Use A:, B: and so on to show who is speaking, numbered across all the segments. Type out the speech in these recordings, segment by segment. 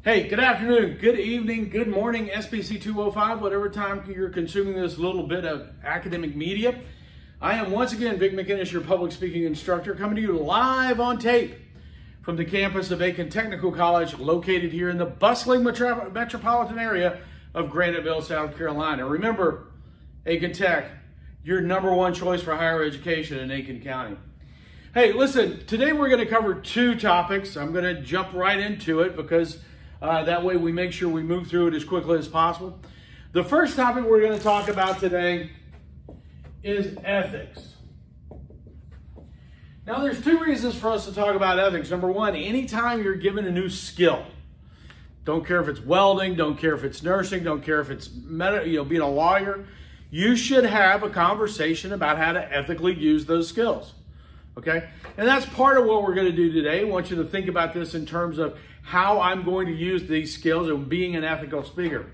A: Hey, good afternoon, good evening, good morning, SPC-205, whatever time you're consuming this little bit of academic media. I am once again Vic McInnes, your public speaking instructor, coming to you live on tape from the campus of Aiken Technical College, located here in the bustling metropolitan area of Graniteville, South Carolina. Remember, Aiken Tech, your #1 choice for higher education in Aiken County. Hey, listen, today we're going to cover two topics. I'm going to jump right into it because that way we make sure we move through it as quickly as possible. The first topic we're going to talk about today is ethics. Now, there's two reasons for us to talk about ethics. Number one, anytime you're given a new skill, don't care if it's welding, don't care if it's nursing, don't care if it's being a lawyer, you should have a conversation about how to ethically use those skills. Okay? And that's part of what we're going to do today. I want you to think about this in terms of how I'm going to use these skills and being an ethical speaker.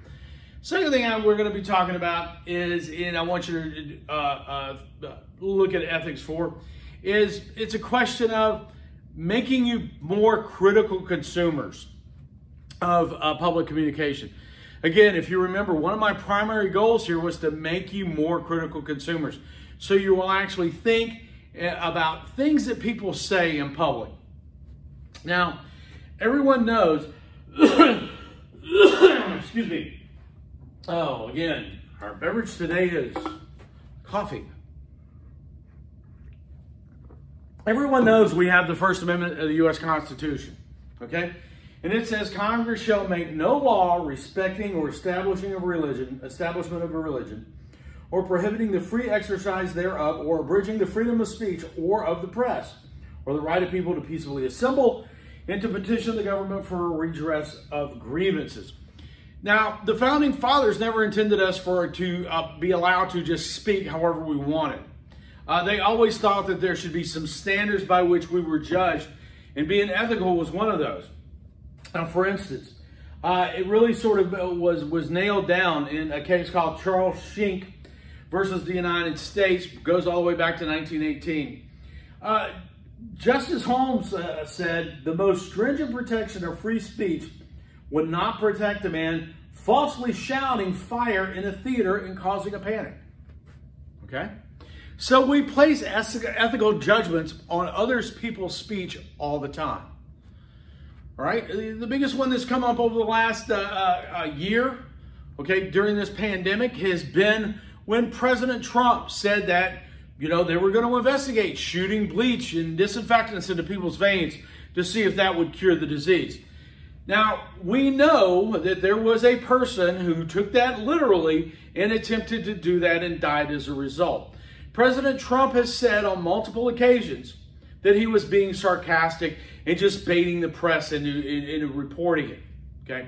A: Second thing we're going to be talking about is, and I want you to look at ethics for, is it's a question of making you more critical consumers of public communication. Again, if you remember, one of my primary goals here was to make you more critical consumers. So you will actually think about things that people say in public. Now, everyone knows, excuse me. Oh, again, our beverage today is coffee. Everyone knows we have the First Amendment of the U.S. Constitution, okay? And it says, Congress shall make no law respecting or establishment of a religion, or prohibiting the free exercise thereof, or abridging the freedom of speech or of the press, or the right of people to peaceably assemble and to petition the government for a redress of grievances. Now, the Founding Fathers never intended us to be allowed to just speak however we wanted. They always thought that there should be some standards by which we were judged, and being ethical was one of those. Now, for instance, it really sort of was nailed down in a case called Charles Schink versus the United States. Goes all the way back to 1918. Justice Holmes said, the most stringent protection of free speech would not protect a man falsely shouting fire in a theater and causing a panic. Okay? So we place ethical judgments on other people's speech all the time. All right? The biggest one that's come up over the last year, okay, during this pandemic has been when President Trump said that, they were going to investigate shooting bleach and disinfectants into people's veins to see if that would cure the disease. Now, we know that there was a person who took that literally and attempted to do that and died as a result. President Trump has said on multiple occasions that he was being sarcastic and just baiting the press into reporting it, okay?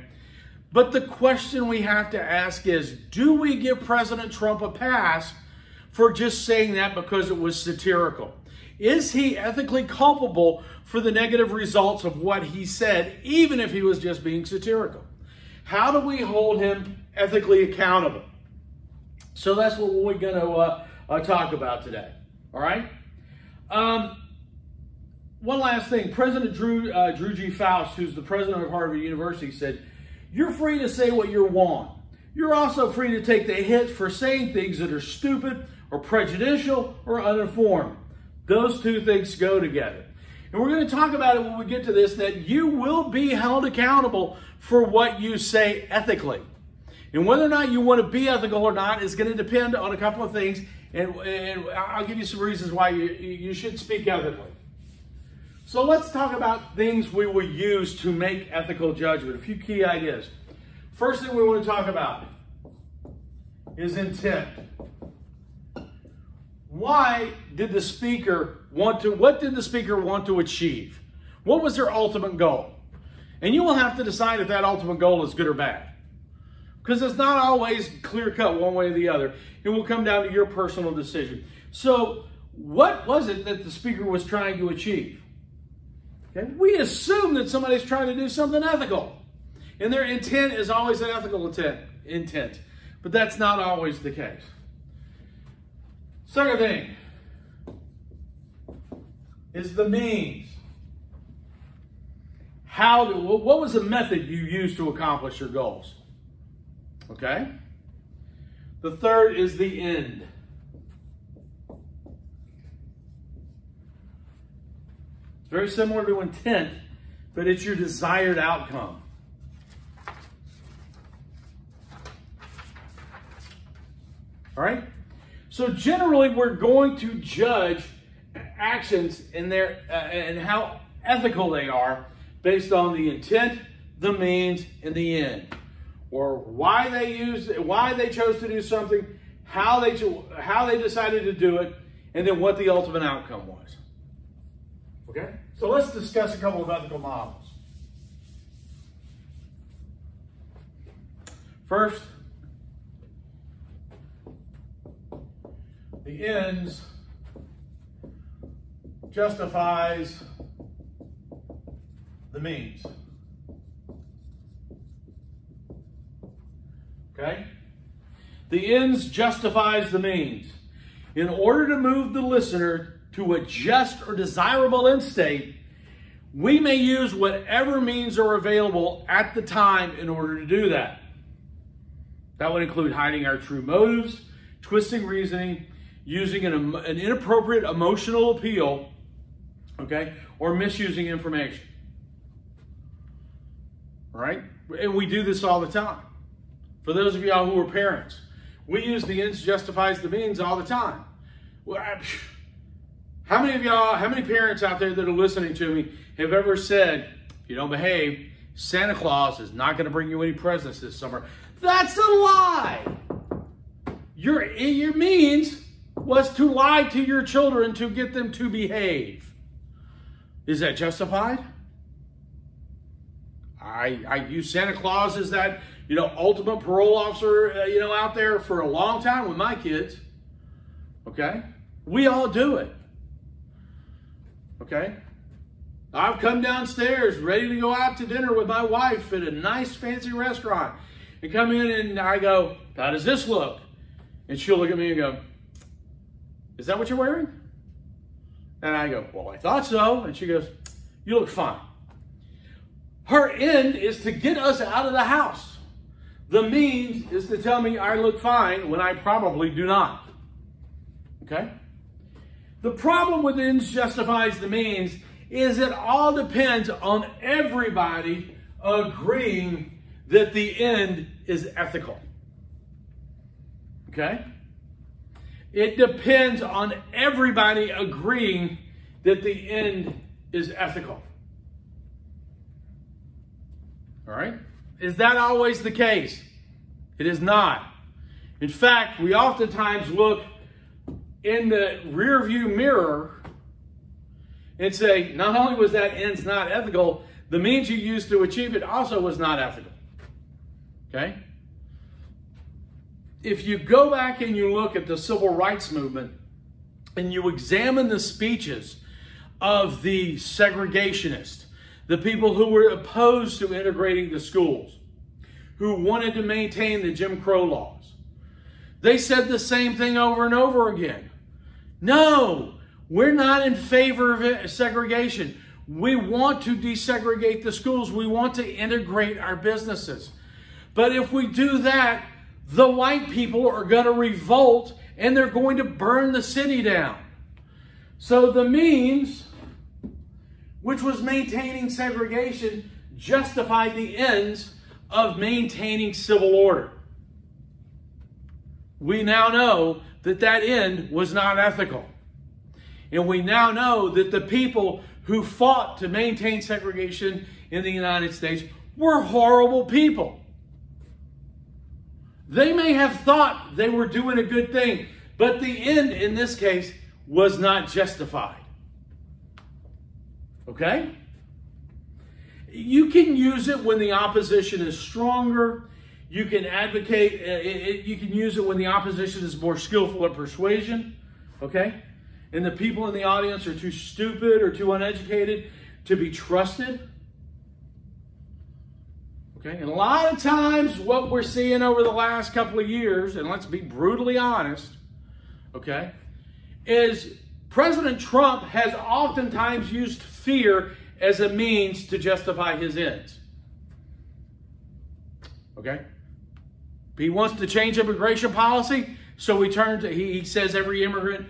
A: But the question we have to ask is, do we give President Trump a pass for just saying that because it was satirical? Is he ethically culpable for the negative results of what he said, even if he was just being satirical? How do we hold him ethically accountable? So that's what we're going to talk about today, all right? One last thing. President Drew G. Faust, who's the president of Harvard University, said, you're free to say what you want. You're also free to take the hits for saying things that are stupid or prejudicial or uninformed. Those two things go together. And we're going to talk about it when we get to this, that you will be held accountable for what you say ethically. And whether or not you want to be ethical or not is going to depend on a couple of things. And I'll give you some reasons why you should speak ethically. So let's talk about things we will use to make ethical judgment. A few key ideas. First thing we want to talk about is intent. What did the speaker want to achieve? What was their ultimate goal? And you will have to decide if that ultimate goal is good or bad. Because it's not always clear-cut one way or the other. It will come down to your personal decision. So what was it that the speaker was trying to achieve? Okay? We assume that somebody's trying to do something ethical. And their intent is always an ethical intent. But that's not always the case. Second thing is the means. what was the method you used to accomplish your goals? Okay? The third is the end. It's very similar to intent, but it's your desired outcome. All right? So generally, we're going to judge actions and how ethical they are based on the intent, the means, and the end, or why they chose to do something, how they decided to do it, and then what the ultimate outcome was. Okay? So let's discuss a couple of ethical models. First, the ends justifies the means. Okay? The ends justifies the means. In order to move the listener to a just or desirable end state, we may use whatever means are available at the time in order to do that. That would include hiding our true motives, twisting reasoning, using an inappropriate emotional appeal, okay, or misusing information. All right? And we do this all the time. For those of y'all who are parents, we use the ends justifies the means all the time. How many parents out there that are listening to me have ever said, if you don't behave, Santa Claus is not going to bring you any presents this summer? That's a lie. Your means was to lie to your children to get them to behave. Is that justified? I use Santa Claus as that, ultimate parole officer, out there for a long time with my kids. Okay? We all do it. Okay? I've come downstairs ready to go out to dinner with my wife at a nice fancy restaurant and come in and I go, how does this look? And she'll look at me and go, is that what you're wearing? And I go, well, I thought so. And she goes, you look fine. Her end is to get us out of the house. The means is to tell me I look fine when I probably do not. Okay? The problem with ends justifies the means is it all depends on everybody agreeing that the end is ethical. Okay? It depends on everybody agreeing that the end is ethical. All right? Is that always the case? It is not. In fact, we oftentimes look in the rearview mirror and say, not only was that end not ethical, the means you used to achieve it also was not ethical. Okay? If you go back and you look at the civil rights movement and you examine the speeches of the segregationists, the people who were opposed to integrating the schools, who wanted to maintain the Jim Crow laws, they said the same thing over and over again. No, we're not in favor of segregation. We want to desegregate the schools. We want to integrate our businesses. But if we do that, the white people are going to revolt and they're going to burn the city down. So the means, which was maintaining segregation, justified the ends of maintaining civil order. We now know that that end was not ethical. And we now know that the people who fought to maintain segregation in the United States were horrible people. They may have thought they were doing a good thing, but the end in this case was not justified. Okay? You can use it when the opposition is stronger. You can advocate, you can use it when the opposition is more skillful at persuasion. Okay? And the people in the audience are too stupid or too uneducated to be trusted. Okay? And a lot of times what we're seeing over the last couple of years, and let's be brutally honest, okay, is President Trump has oftentimes used fear as a means to justify his ends. Okay? He wants to change immigration policy, so he says every immigrant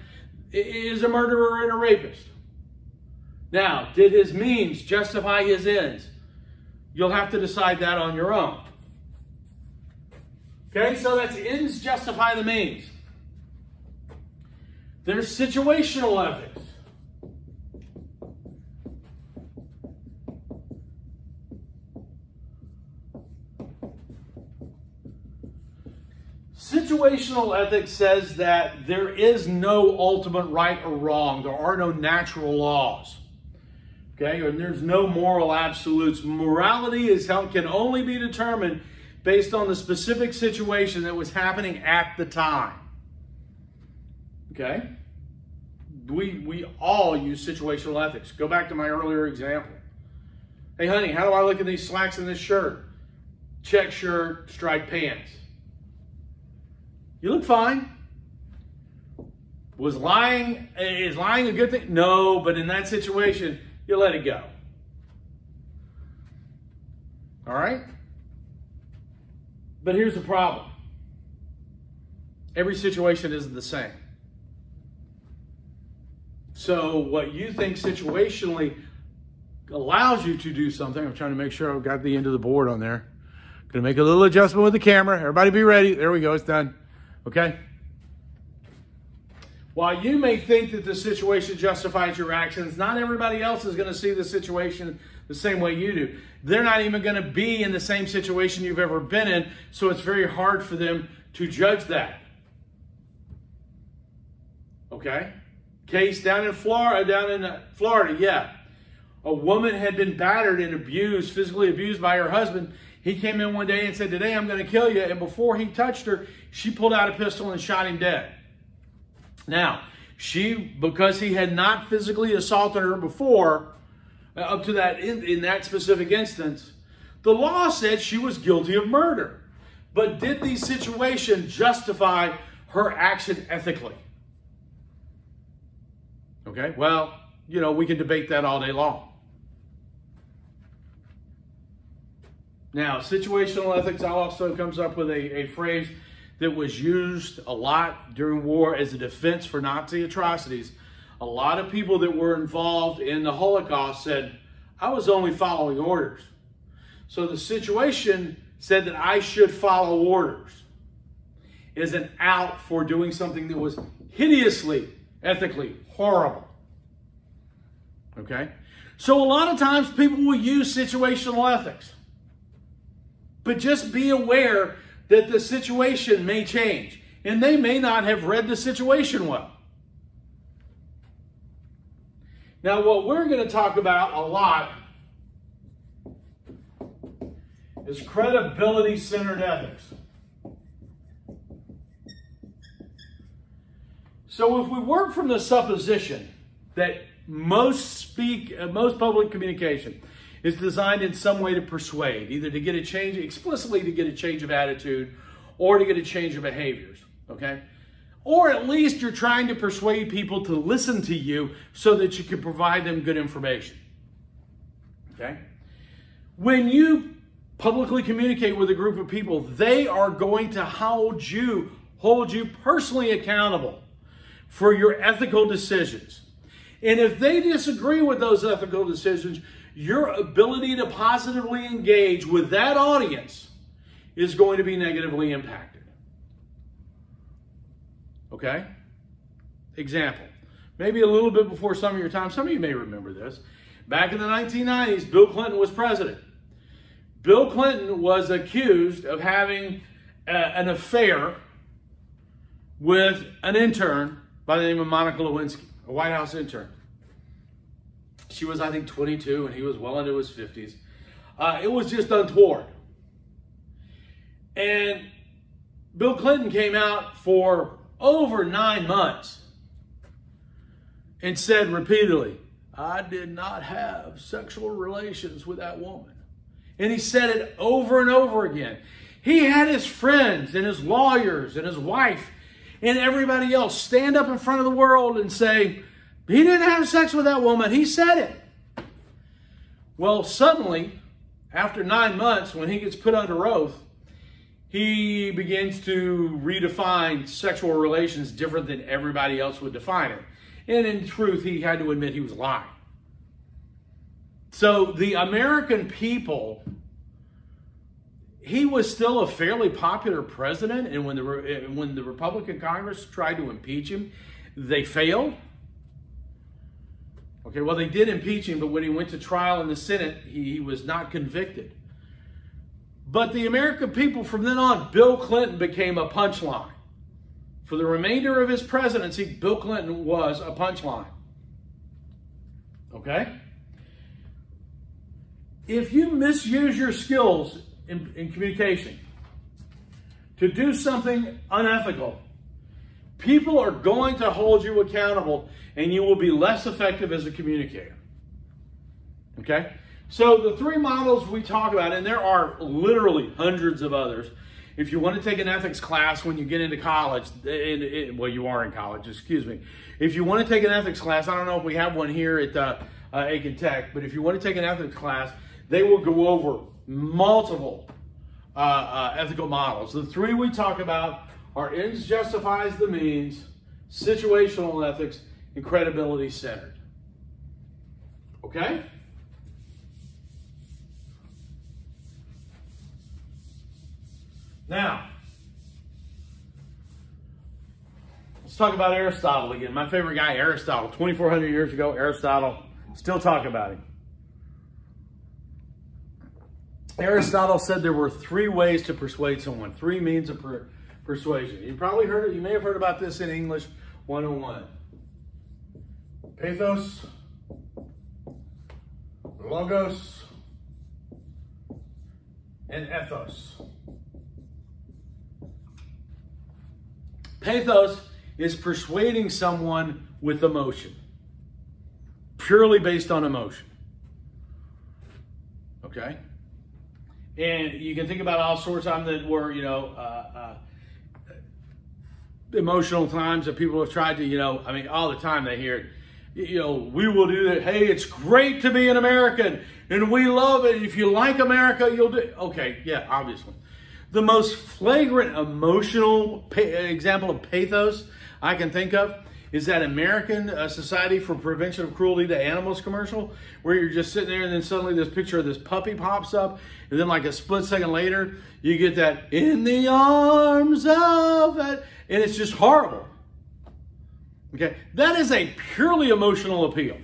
A: is a murderer and a rapist. Now, did his means justify his ends? You'll have to decide that on your own. Okay, so that's ends justify the means. There's situational ethics. Situational ethics says that there is no ultimate right or wrong. There are no natural laws. Okay, and there's no moral absolutes. Morality can only be determined based on the specific situation that was happening at the time. Okay? We all use situational ethics. Go back to my earlier example. Hey, honey, how do I look at these slacks in this shirt? Check shirt, striped pants. You look fine. Is lying a good thing? No, but in that situation, you let it go. All right? But here's the problem. Every situation isn't the same. So what you think situationally allows you to do something, I'm trying to make sure I've got the end of the board on there. Going to make a little adjustment with the camera. Everybody be ready. There we go. It's done. Okay? While you may think that the situation justifies your actions, not everybody else is going to see the situation the same way you do. They're not even going to be in the same situation you've ever been in, so it's very hard for them to judge that. Okay? Case down in Florida, yeah. A woman had been battered and abused, physically abused by her husband. He came in one day and said, "Today I'm going to kill you." And before he touched her, she pulled out a pistol and shot him dead. Now, because he had not physically assaulted her before, up to that, in that specific instance, the law said she was guilty of murder. But did the situation justify her action ethically? Okay, well, you know, we can debate that all day long. Now, situational ethics also comes up with a phrase that was used a lot during war as a defense for Nazi atrocities. A lot of people that were involved in the Holocaust said, "I was only following orders." So the situation said that I should follow orders is an out for doing something that was hideously, ethically horrible. Okay? So a lot of times people will use situational ethics. But just be aware that the situation may change. And they may not have read the situation well. Now, what we're going to talk about a lot is credibility-centered ethics. So if we work from the supposition that most public communication is designed in some way to persuade, either to get a change, explicitly to get a change of attitude, or to get a change of behaviors, okay? Or at least you're trying to persuade people to listen to you so that you can provide them good information, okay? When you publicly communicate with a group of people, they are going to hold you personally accountable for your ethical decisions. And if they disagree with those ethical decisions, your ability to positively engage with that audience is going to be negatively impacted. Okay? Example. Maybe a little bit before some of your time. Some of you may remember this. Back in the 1990s, Bill Clinton was president. Bill Clinton was accused of having an affair with an intern by the name of Monica Lewinsky, a White House intern. She was, I think, 22, and he was well into his 50s. It was just untoward. And Bill Clinton came out for over 9 months and said repeatedly, "I did not have sexual relations with that woman." And he said it over and over again. He had his friends and his lawyers and his wife and everybody else stand up in front of the world and say, "He didn't have sex with that woman. He said it." Well, suddenly, after 9 months, when he gets put under oath, he begins to redefine sexual relations different than everybody else would define it. And in truth, he had to admit he was lying. So the American people, he was still a fairly popular president, and when the Republican Congress tried to impeach him, they failed. Okay, well, they did impeach him, but when he went to trial in the Senate, he was not convicted. But the American people, from then on, Bill Clinton became a punchline. For the remainder of his presidency, Bill Clinton was a punchline. Okay? If you misuse your skills in communication to do something unethical, people are going to hold you accountable, and you will be less effective as a communicator. Okay? So the 3 models we talk about, and there are literally hundreds of others. If you want to take an ethics class when you get into college, well, you are in college, excuse me. If you want to take an ethics class, I don't know if we have one here at Aiken Tech, but if you want to take an ethics class, they will go over multiple ethical models. The 3 we talk about are ends justifies the means, situational ethics, and credibility centered. Okay? Now, let's talk about Aristotle again. My favorite guy, Aristotle. 2,400 years ago, Aristotle, still talk about him. Aristotle said there were 3 ways to persuade someone, 3 means of persuasion. You probably heard it, you may have heard about this in English 101. Pathos, logos, and ethos. Pathos is persuading someone with emotion, purely based on emotion. Okay? And you can think about all sorts of them that were, emotional times that people have tried to, all the time they hear it. We will do that. Hey, it's great to be an American, and we love it. If you like America, you'll do. Okay, yeah, obviously. The most flagrant emotional example of pathos I can think of is that American Society for Prevention of Cruelty to Animals commercial, where you're just sitting there and then suddenly this picture of this puppy pops up, and then like a split second later, you get that, in the arms of it, and it's just horrible. Okay, that is a purely emotional appeal.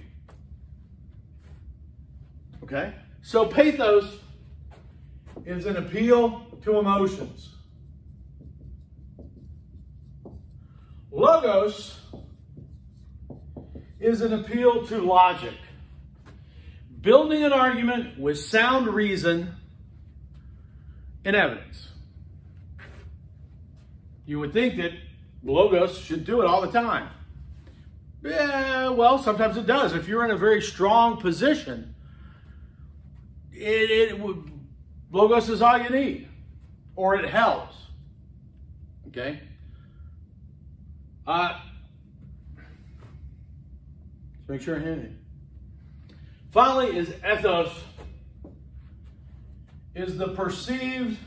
A: Okay, so pathos is an appeal to emotions. Logos is an appeal to logic. Building an argument with sound reason and evidence. You would think that logos should do it all the time. Yeah, well, sometimes it does. If you're in a very strong position, logos is all you need, or it helps. Okay? Let's make sure I hear it. Finally, is ethos, is the perceived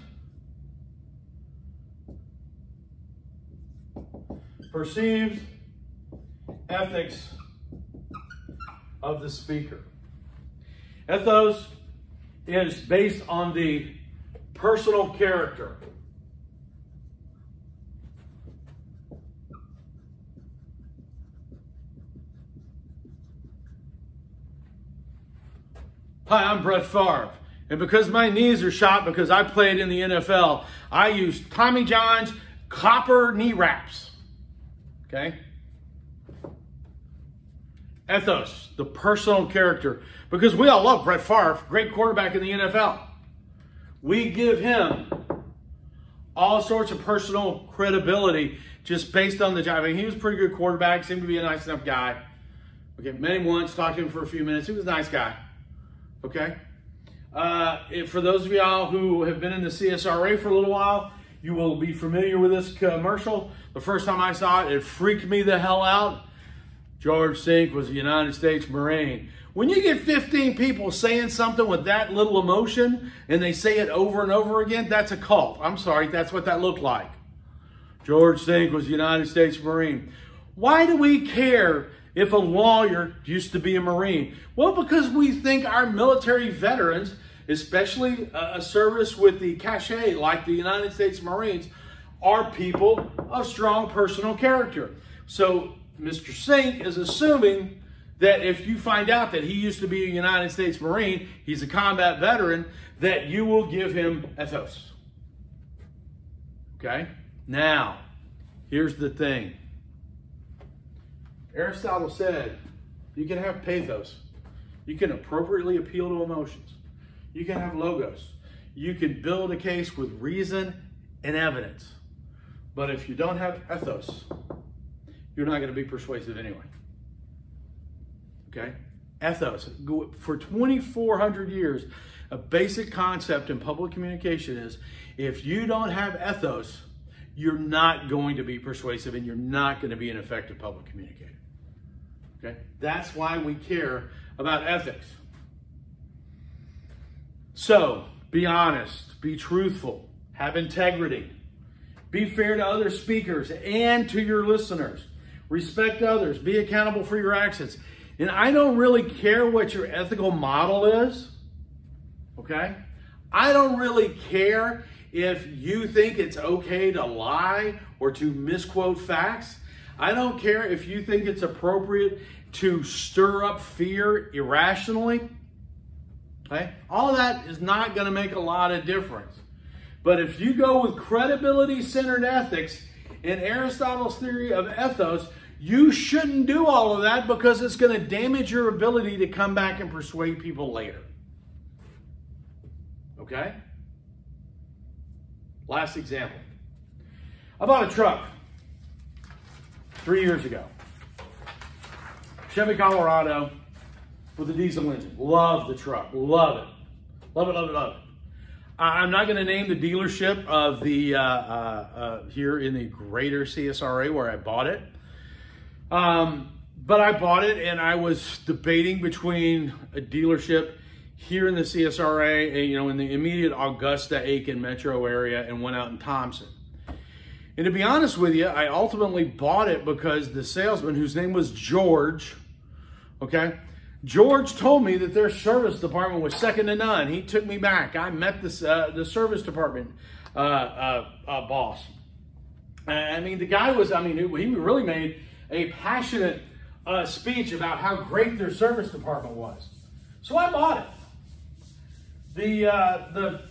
A: ethics of the speaker. Ethos is based on the personal character. Hi, I'm Brett Favre, and because my knees are shot because I played in the NFL, I use Tommy John's copper knee wraps. Okay? Ethos, the personal character, because we all love Brett Favre, great quarterback in the NFL. We give him all sorts of personal credibility just based on the job. I mean, he was a pretty good quarterback, seemed to be a nice enough guy. Okay, met him once, talked to him for a few minutes. He was a nice guy. Okay? For those of y'all who have been in the CSRA for a little while, you will be familiar with this commercial. The first time I saw it, it freaked me the hell out. George Sink was a United States Marine. When you get 15 people saying something with that little emotion and they say it over and over again, that's a cult. I'm sorry, that's what that looked like. George Sink was a United States Marine. Why do we care if a lawyer used to be a Marine? Well, because we think our military veterans, especially a service with the cachet like the United States Marines, are people of strong personal character. So Mr. Sink is assuming that if you find out that he used to be a United States Marine, he's a combat veteran, that you will give him ethos. Okay? Now, here's the thing. Aristotle said you can have pathos. You can appropriately appeal to emotions. You can have logos. You can build a case with reason and evidence. But if you don't have ethos, you're not going to be persuasive anyway. Okay? Ethos. For 2,400 years, a basic concept in public communication is if you don't have ethos, you're not going to be persuasive and you're not going to be an effective public communicator. Okay? That's why we care about ethics. So, be honest, be truthful, have integrity, be fair to other speakers and to your listeners, respect others, be accountable for your actions. And I don't really care what your ethical model is, okay? I don't really care if you think it's okay to lie or to misquote facts. I don't care if you think it's appropriate to stir up fear irrationally. Okay? All of that is not going to make a lot of difference. But if you go with credibility-centered ethics and Aristotle's theory of ethos, you shouldn't do all of that because it's going to damage your ability to come back and persuade people later. Okay? Last example. I bought a truck 3 years ago. Chevy Colorado with a diesel engine. Love the truck. Love it. Love it, love it, love it. I'm not going to name the dealership of the here in the greater CSRA where I bought it. But I bought it and I was debating between a dealership here in the CSRA and, in the immediate Augusta, Aiken metro area and one out in Thompson. And to be honest with you, I ultimately bought it because the salesman, whose name was George, okay, George told me that their service department was second to none. He took me back. I met the service department boss. I mean, the guy was, he really made a passionate speech about how great their service department was. So I bought it. The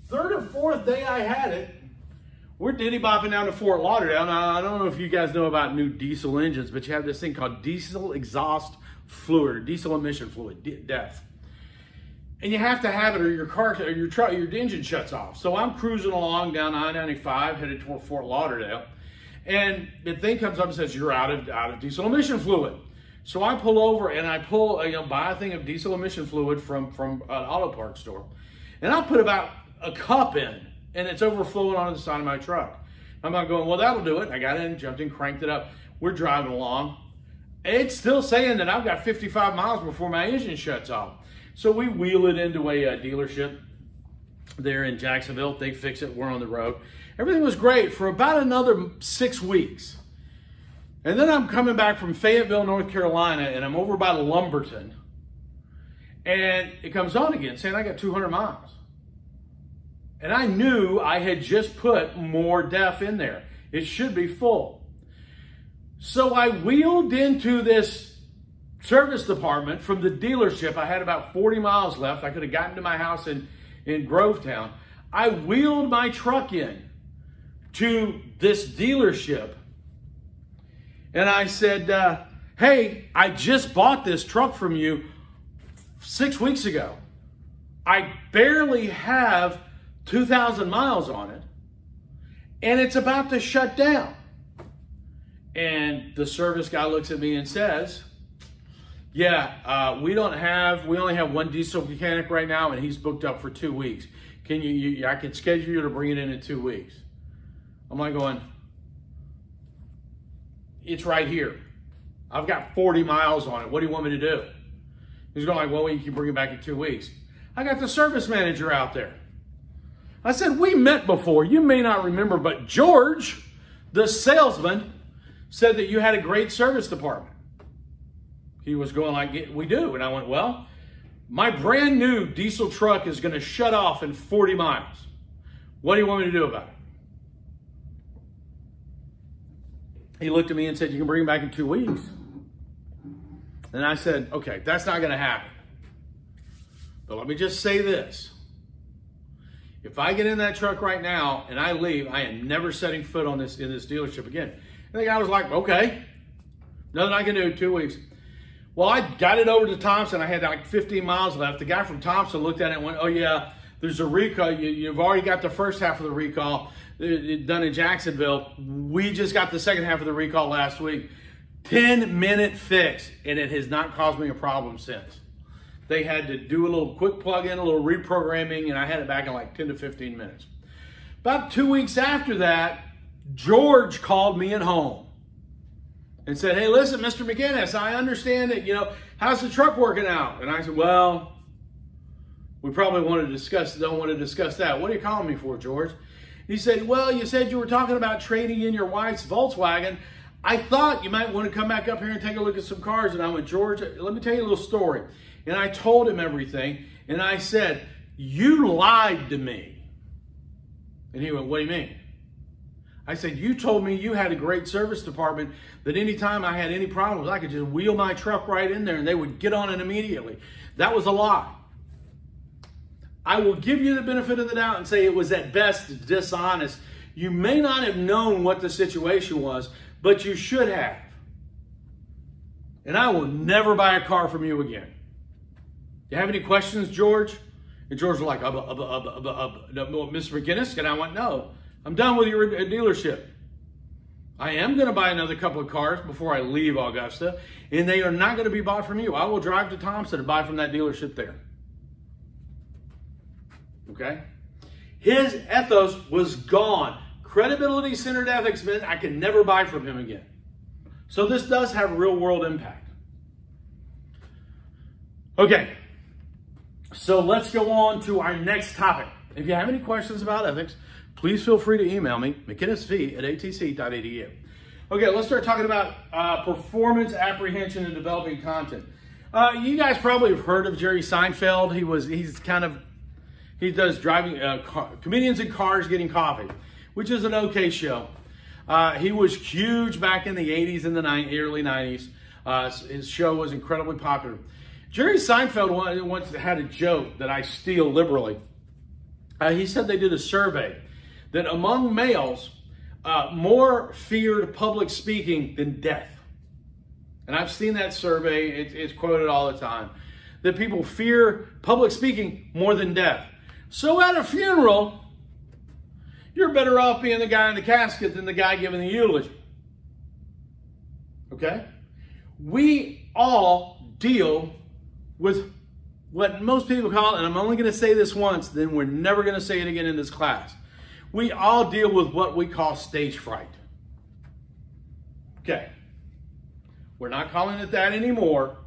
A: third or fourth day I had it, we're diddy-bopping down to Fort Lauderdale. Now, I don't know if you guys know about new diesel engines, but you have this thing called diesel exhaust fluid, or diesel emission fluid, DEF. And you have to have it or your car, or your truck, your engine shuts off. So I'm cruising along down I-95, headed toward Fort Lauderdale. And the thing comes up and says, you're out of diesel emission fluid. So I pull over and I buy a thing of diesel emission fluid from an auto parts store. And I put about a cup in and it's overflowing onto the side of my truck. I'm not going, well, that'll do it. I got in, jumped in, cranked it up. We're driving along. It's still saying that I've got 55 miles before my engine shuts off. So we wheel it into a dealership there in Jacksonville. They fix it. We're on the road. Everything was great for about another 6 weeks. And then I'm coming back from Fayetteville, North Carolina, and I'm over by Lumberton. And it comes on again saying I got 200 miles. And I knew I had just put more DEF in there. It should be full. So I wheeled into this service department from the dealership. I had about 40 miles left. I could have gotten to my house in Grovetown. I wheeled my truck in to this dealership. And I said, hey, I just bought this truck from you 6 weeks ago. I barely have 2,000 miles on it. And it's about to shut down. And the service guy looks at me and says, yeah, we only have one diesel mechanic right now and he's booked up for 2 weeks. I can schedule you to bring it in 2 weeks. I'm like going, it's right here. I've got 40 miles on it. What do you want me to do? He's going like, well, you can bring it back in 2 weeks. I got the service manager out there. I said, we met before. You may not remember, but George, the salesman, said that you had a great service department. He was going like, we do. And I went, well, my brand new diesel truck is going to shut off in 40 miles. What do you want me to do about it? He looked at me and said, you can bring it back in 2 weeks. And I said, okay, that's not going to happen. But let me just say this. If I get in that truck right now and I leave, I am never setting foot on in this dealership again. And the guy was like, okay, nothing I can do, 2 weeks. Well, I got it over to Thompson. I had like 15 miles left. The guy from Thompson looked at it and went, oh yeah, there's a recall. You've already got the first half of the recall done in Jacksonville. We just got the second half of the recall last week. 10-minute fix, and it has not caused me a problem since. They had to do a little quick plug-in, a little reprogramming, and I had it back in like 10 to 15 minutes. About 2 weeks after that, George called me at home and said, hey, listen, Mr. McInnes, I understand that, how's the truck working out? And I said, well, we probably don't want to discuss that. What are you calling me for, George? He said, well, you said you were talking about trading in your wife's Volkswagen. I thought you might want to come back up here and take a look at some cars. And I went, George, let me tell you a little story. And I told him everything. And I said, you lied to me. And he went, what do you mean? I said, you told me you had a great service department, that anytime I had any problems, I could just wheel my truck right in there and they would get on it immediately. That was a lie. I will give you the benefit of the doubt and say it was at best dishonest. You may not have known what the situation was, but you should have. And I will never buy a car from you again. You have any questions, George? And George was like, Mr. McInnes? And I went, no, I'm done with your dealership. I am going to buy another couple of cars before I leave Augusta, and they are not going to be bought from you. I will drive to Thompson and buy from that dealership there. Okay? His ethos was gone. Credibility-centered ethics meant I could never buy from him again. So this does have real-world impact. Okay. So let's go on to our next topic. If you have any questions about ethics, please feel free to email me, mckinnesv@atc.edu. Okay, let's start talking about performance apprehension and developing content. You guys probably have heard of Jerry Seinfeld. He does driving comedians in cars getting coffee, which is an okay show. He was huge back in the 80s and the early 90s. His show was incredibly popular. Jerry Seinfeld once had a joke that I steal liberally. He said they did a survey that among males, more feared public speaking than death. And I've seen that survey. It's quoted all the time. That people fear public speaking more than death. So at a funeral, you're better off being the guy in the casket than the guy giving the eulogy. Okay? We all deal with what most people call, and I'm only going to say this once, then we're never going to say it again in this class. We all deal with what we call stage fright. Okay. We're not calling it that anymore.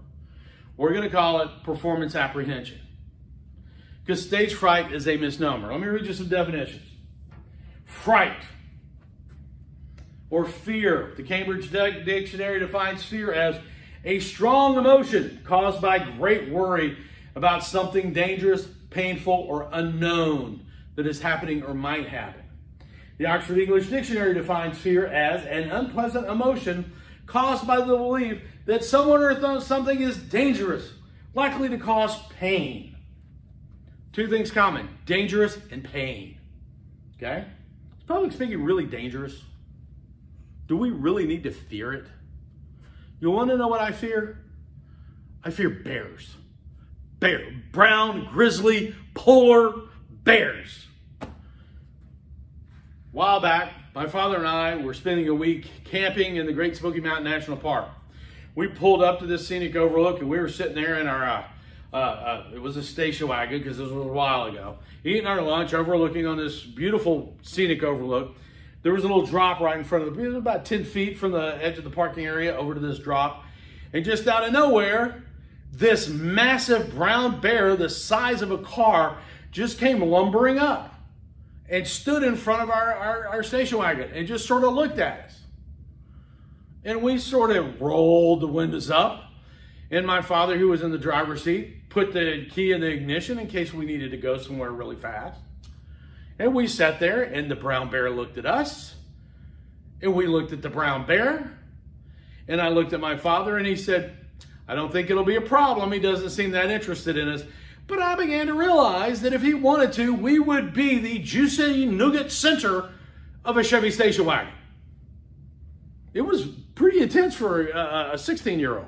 A: We're going to call it performance apprehension. Because stage fright is a misnomer. Let me read you some definitions. Fright or fear. The Cambridge Dictionary defines fear as a strong emotion caused by great worry about something dangerous, painful, or unknown that is happening or might happen. The Oxford English Dictionary defines fear as an unpleasant emotion caused by the belief that someone or something is dangerous, likely to cause pain. Two things common: dangerous and pain. Okay? Is public speaking really dangerous? Do we really need to fear it? You want to know what I fear? I fear bears. Brown, grizzly, polar bears. A while back, my father and I were spending a week camping in the Great Smoky Mountain National Park. We pulled up to this scenic overlook, and we were sitting there in our, it was a station wagon because this was a while ago, eating our lunch, overlooking on this beautiful scenic overlook. There was a little drop right in front of it. It was about 10 feet from the edge of the parking area over to this drop. And just out of nowhere, this massive brown bear, the size of a car, just came lumbering up and stood in front of our station wagon and just sort of looked at us. And we sort of rolled the windows up. And my father, who was in the driver's seat, put the key in the ignition in case we needed to go somewhere really fast. And we sat there, and the brown bear looked at us. And we looked at the brown bear. And I looked at my father, and he said, I don't think it'll be a problem. He doesn't seem that interested in us. But I began to realize that if he wanted to, we would be the juicy nougat center of a Chevy station wagon. It was pretty intense for a 16-year-old.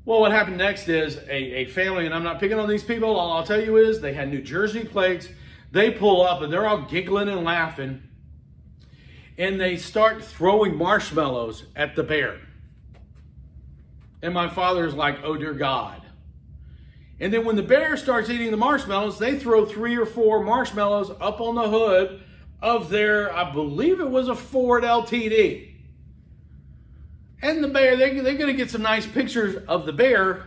A: Well, what happened next is a family, and I'm not picking on these people, all I'll tell you is they had New Jersey plates. They pull up, and they're all giggling and laughing. And they start throwing marshmallows at the bear. And my father is like, oh, dear God. And then when the bear starts eating the marshmallows, they throw 3 or 4 marshmallows up on the hood of their, I believe it was a Ford LTD. And the bear, they're going to get some nice pictures of the bear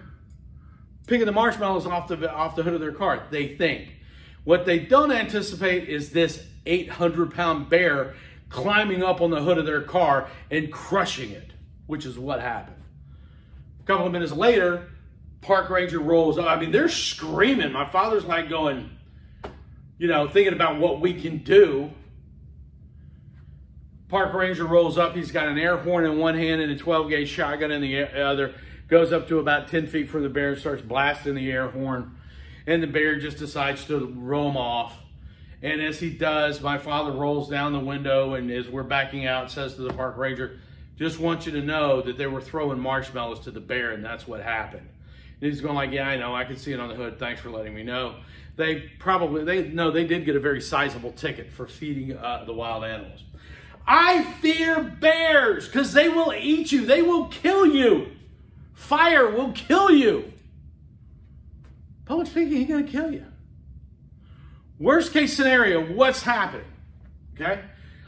A: picking the marshmallows off the hood of their car, they think. What they don't anticipate is this 800-pound bear climbing up on the hood of their car and crushing it, which is what happened. A couple of minutes later, park ranger rolls up. I mean, they're screaming. My father's like going, you know, thinking about what we can do. Park ranger rolls up. He's got an air horn in one hand and a 12-gauge shotgun in the other. Goes up to about 10 feet from the bear and starts blasting the air horn. And the bear just decides to roam off. And as he does, my father rolls down the window, and as we're backing out, says to the park ranger, just want you to know that they were throwing marshmallows to the bear, and that's what happened. And he's going like, yeah, I know. I can see it on the hood. Thanks for letting me know. They did get a very sizable ticket for feeding the wild animals. I fear bears because they will eat you. They will kill you. Fire will kill you. Public speaking ain't going to kill you. Worst case scenario, what's happening? Okay?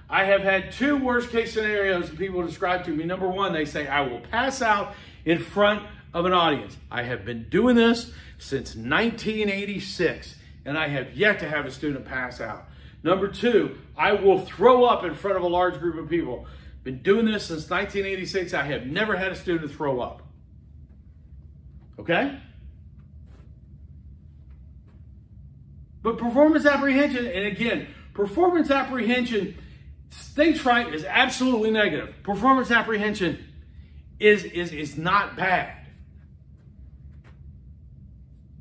A: I have had 2 worst case scenarios that people describe to me. Number 1, they say, I will pass out in front of an audience. I have been doing this since 1986, and I have yet to have a student pass out. Number 2, I will throw up in front of a large group of people. Been doing this since 1986. I have never had a student throw up. Okay? But performance apprehension, and again, performance apprehension, stage fright is absolutely negative. Performance apprehension is not bad.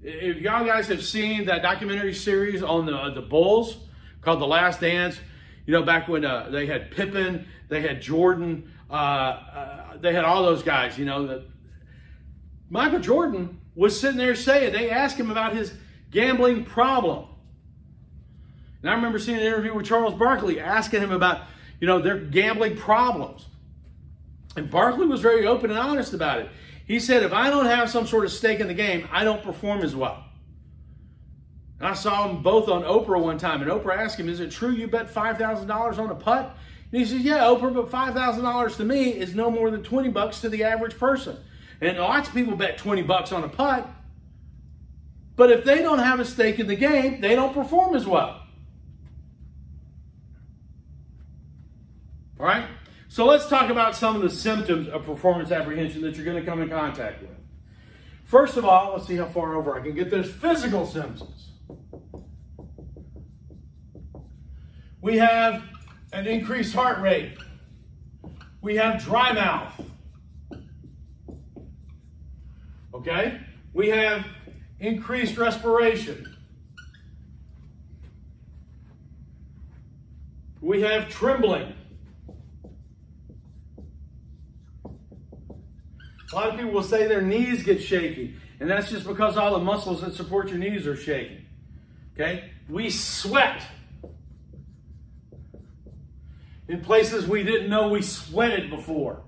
A: If y'all guys have seen that documentary series on the Bulls called The Last Dance, you know, back when they had Pippen, they had Jordan, they had all those guys, you know. Michael Jordan was sitting there saying, they asked him about his gambling problem. And I remember seeing an interview with Charles Barkley asking him about, you know, their gambling problems. And Barkley was very open and honest about it. He said, if I don't have some sort of stake in the game, I don't perform as well. And I saw them both on Oprah one time, and Oprah asked him, is it true you bet $5,000 on a putt? And he says, yeah, Oprah, but $5,000 to me is no more than 20 bucks to the average person. And lots of people bet 20 bucks on a putt. But if they don't have a stake in the game, they don't perform as well. All right? So let's talk about some of the symptoms of performance apprehension that you're going to come in contact with. First of all, let's see how far over I can get. There's physical symptoms. We have an increased heart rate. We have dry mouth. Okay? We have increased respiration. We have trembling. A lot of people will say their knees get shaky, and that's just because all the muscles that support your knees are shaking. Okay? We sweat in places we didn't know we sweated before.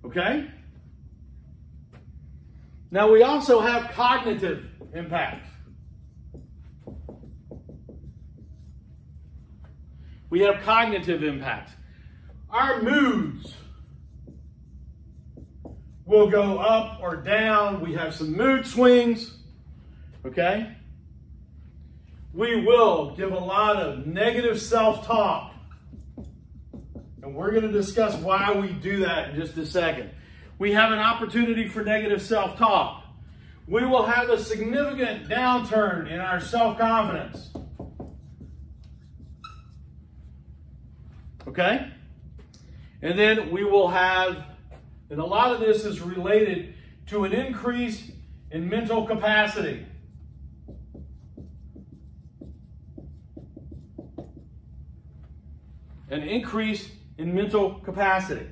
A: Okay? Now we also have cognitive impacts. We have cognitive impacts. Our moods. We'll go up or down. We have some mood swings, okay? We will give a lot of negative self-talk. And we're going to discuss why we do that in just a second. We have an opportunity for negative self-talk. We will have a significant downturn in our self-confidence. Okay? And then we will have, and a lot of this is related to an increase in mental capacity. An increase in mental capacity.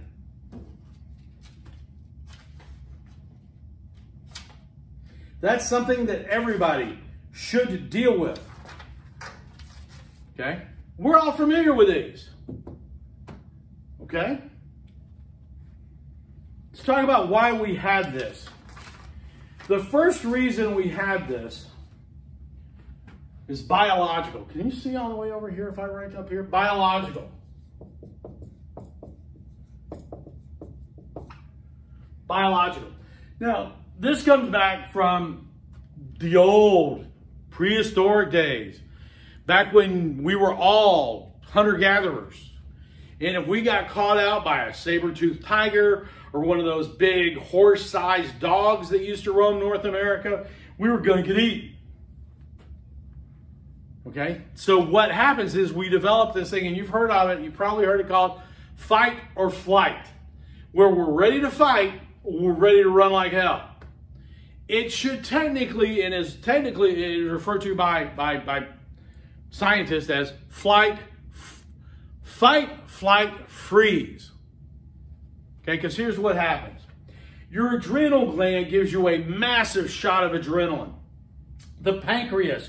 A: That's something that everybody should deal with. Okay? We're all familiar with these. Okay? Let's talk about why we had this. The first reason we had this is biological. Can you see all the way over here if I write up here? Biological. Biological. Now, this comes back from the old prehistoric days, back when we were all hunter-gatherers. And if we got caught out by a saber-toothed tiger or one of those big horse-sized dogs that used to roam North America, we were going to get eaten. Okay? So what happens is we develop this thing, and you've heard of it, you've probably heard it called fight or flight, where we're ready to fight or we're ready to run like hell. It should technically, and is technically it is referred to by scientists as fight, flight, freeze. Okay, because here's what happens. Your adrenal gland gives you a massive shot of adrenaline. The pancreas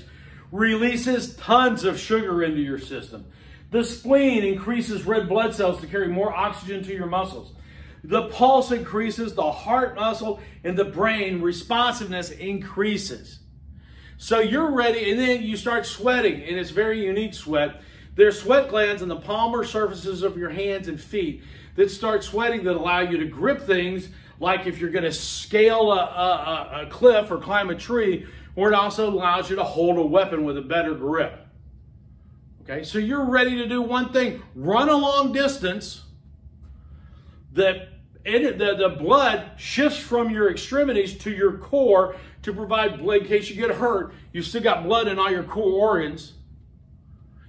A: releases tons of sugar into your system. The spleen increases red blood cells to carry more oxygen to your muscles. The pulse increases, the heart muscle, and the brain responsiveness increases. So you're ready, and then you start sweating, and it's very unique sweat. There's sweat glands on the palmar surfaces of your hands and feet that start sweating that allow you to grip things, like if you're going to scale a cliff or climb a tree, or it also allows you to hold a weapon with a better grip. Okay, so you're ready to do one thing, run a long distance. The blood shifts from your extremities to your core to provide blood in case you get hurt. You've still got blood in all your core organs.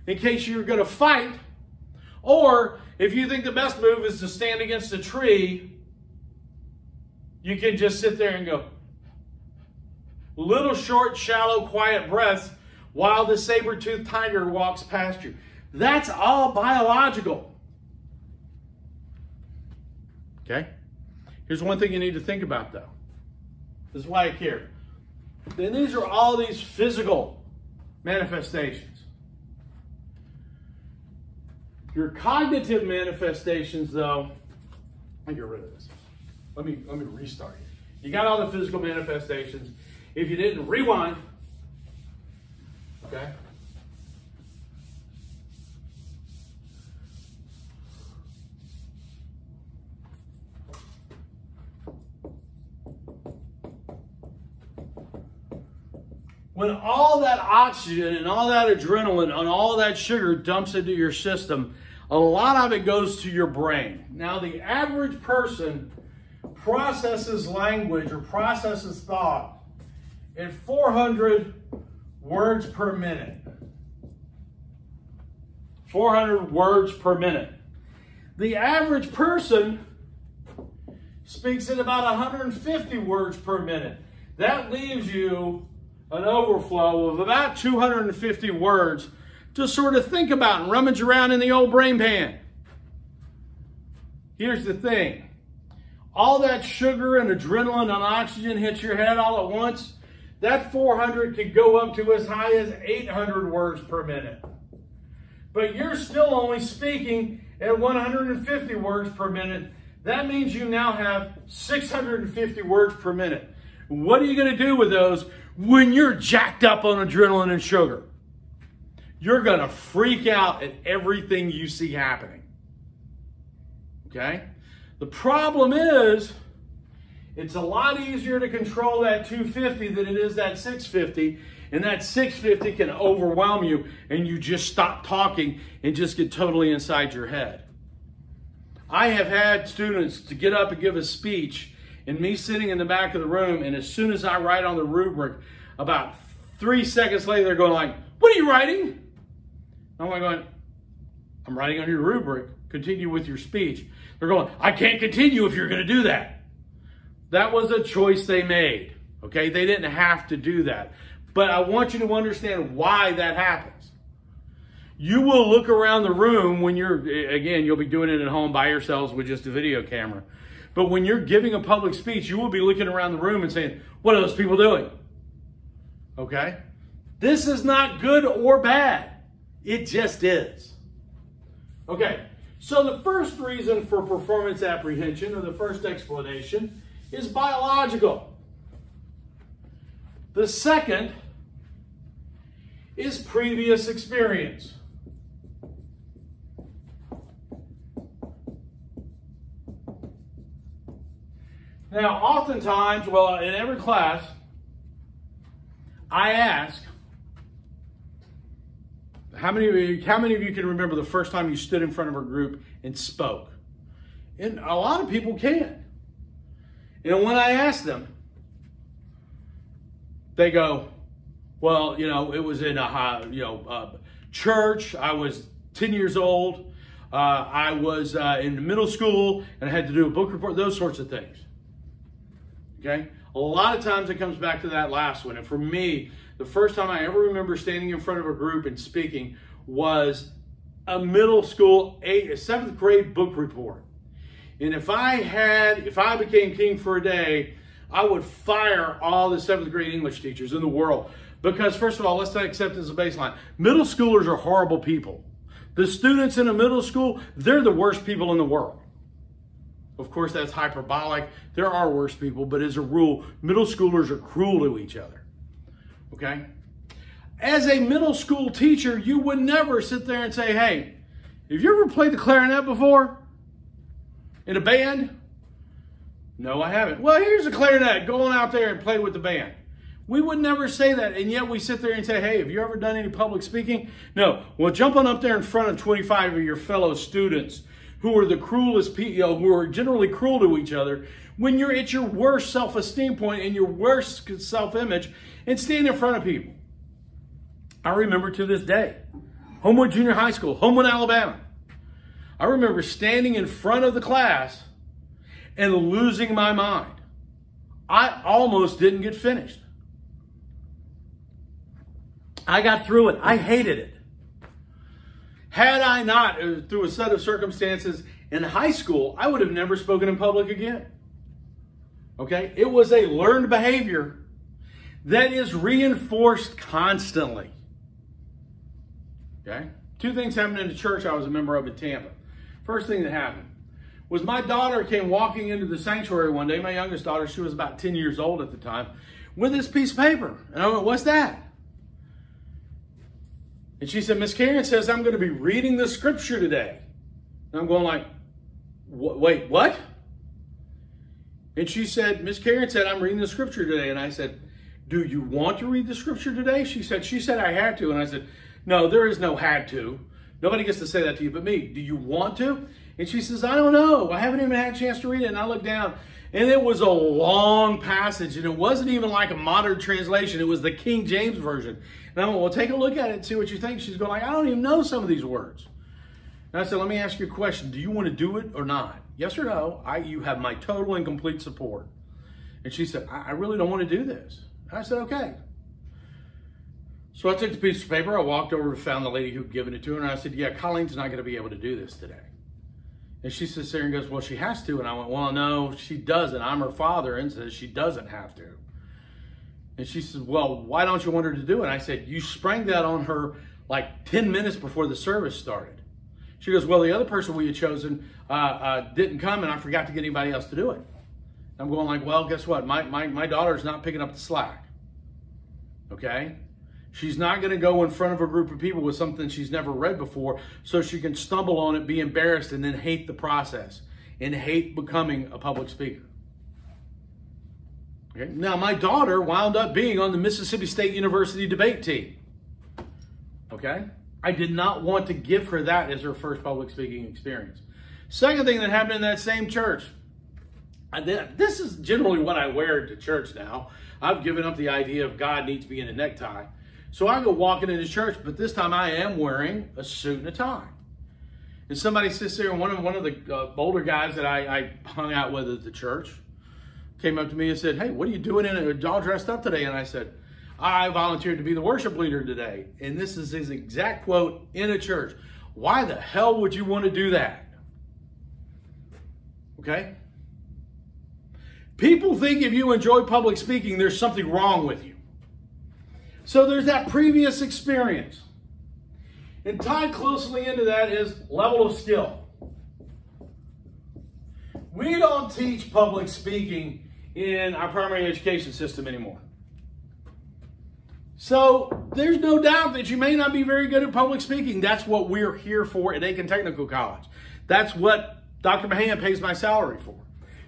A: In case you're going to fight, or if you think the best move is to stand against a tree, you can just sit there and go, little short, shallow, quiet breaths while the saber-toothed tiger walks past you. That's all biological. Okay? Here's one thing you need to think about, though. This is why I care. Then these are all these physical manifestations. Your cognitive manifestations, though, let me get rid of this. Let me restart here. You got all the physical manifestations. If you didn't, rewind. Okay? When all that oxygen and all that adrenaline and all that sugar dumps into your system, a lot of it goes to your brain. Now, the average person processes language or processes thought at 400 words per minute. 400 words per minute. The average person speaks at about 150 words per minute. That leaves you an overflow of about 250 words to sort of think about and rummage around in the old brain pan. Here's the thing. All that sugar and adrenaline and oxygen hits your head all at once. That 400 could go up to as high as 800 words per minute. But you're still only speaking at 150 words per minute. That means you now have 650 words per minute. What are you going to do with those when you're jacked up on adrenaline and sugar? You're going to freak out at everything you see happening. Okay? The problem is It's a lot easier to control that 250 than it is that 650. And that 650 can overwhelm you and you just stop talking and just get totally inside your head. I have had students to get up and give a speech and me sitting in the back of the room, and as soon as I write on the rubric, about 3 seconds later, they're going like, "What are you writing?" I'm like going, "I'm writing on your rubric. Continue with your speech." They're going, "I can't continue if you're going to do that." That was a choice they made, okay? They didn't have to do that. But I want you to understand why that happens. You will look around the room when you'll be doing it at home by yourselves with just a video camera. But when you're giving a public speech, you will be looking around the room and saying, "What are those people doing?" Okay? This is not good or bad. It just is. Okay, so the first reason for performance apprehension, or the first explanation, is biological. The second is previous experience. Now, oftentimes, well, in every class, I ask, how many of you can remember the first time you stood in front of a group and spoke? And a lot of people can. And when I ask them, they go, "Well, it was in a church. I was 10 years old. I was in middle school, and I had to do a book report," those sorts of things. Okay? A lot of times it comes back to that last one. And for me, the first time I ever remember standing in front of a group and speaking was a middle school, 7th grade book report. And if I became king for a day, I would fire all the 7th grade English teachers in the world. Because first of all, let's not accept as a baseline. Middle schoolers are horrible people. The students in a middle school, they're the worst people in the world. Of course, that's hyperbolic. There are worse people, but as a rule, middle schoolers are cruel to each other. Okay? As a middle school teacher, you would never sit there and say, "Hey, have you ever played the clarinet before? In a band?" "No, I haven't." "Well, here's a clarinet. Go on out there and play with the band." We would never say that, and yet we sit there and say, "Hey, have you ever done any public speaking?" "No." "Well, jump on up there in front of 25 of your fellow students who are the cruelest people, who are generally cruel to each other, when you're at your worst self-esteem point and your worst self-image, and stand in front of people." I remember to this day, Homewood Junior High School, Homewood, Alabama. I remember standing in front of the class and losing my mind. I almost didn't get finished. I got through it. I hated it. Had I not, through a set of circumstances in high school, I would have never spoken in public again. Okay? It was a learned behavior that is reinforced constantly. Okay? 2 things happened in the church I was a member of in Tampa. First thing that happened was my daughter came walking into the sanctuary one day, my youngest daughter, she was about 10 years old at the time, with this piece of paper. And I went, "What's that?" And she said, "Miss Karen says I'm going to be reading the scripture today." And I'm going like, "Wait, what?" And she said, "Miss Karen said I'm reading the scripture today." And I said, "Do you want to read the scripture today?" She said I had to. And I said, "No, there is no had to. Nobody gets to say that to you but me. Do you want to?" And she says, "I don't know. I haven't even had a chance to read it." And I looked down, and it was a long passage, and it wasn't even like a modern translation. It was the King James Version. And I went, "Well, take a look at it and see what you think." She's going like, "I don't even know some of these words." And I said, "Let me ask you a question. Do you want to do it or not? Yes or no? You have my total and complete support." And she said, I really don't want to do this." And I said, "Okay." So I took the piece of paper, I walked over and found the lady who'd given it to her, and I said, "Yeah, Colleen's not going to be able to do this today." And she sits there and goes, "Well, she has to." And I went, "Well, no, she doesn't. I'm her father," and says she doesn't have to. And she says, "Well, why don't you want her to do it?" And I said, "You sprang that on her like 10 minutes before the service started." She goes, "Well, the other person we had chosen didn't come, and I forgot to get anybody else to do it." And I'm going like, "Well, guess what? My daughter's not picking up the slack." Okay? She's not going to go in front of a group of people with something she's never read before so she can stumble on it, be embarrassed, and then hate the process and hate becoming a public speaker. Okay? Now, my daughter wound up being on the Mississippi State University debate team. Okay? I did not want to give her that as her first public speaking experience. Second thing that happened in that same church, this is generally what I wear to church now. I've given up the idea of God needs to be in a necktie. So I go walking into church, but this time I am wearing a suit and a tie. And somebody sits there, and one of the older guys that I hung out with at the church came up to me and said, "Hey, what are you doing all dressed up today?" And I said, "I volunteered to be the worship leader today." And this is his exact quote in a church. "Why the hell would you want to do that?" Okay? People think if you enjoy public speaking, there's something wrong with you. So there's that previous experience. And tied closely into that is level of skill. We don't teach public speaking in our primary education system anymore. So there's no doubt that you may not be very good at public speaking. That's what we're here for at Aiken Technical College. That's what Dr. Mahan pays my salary for,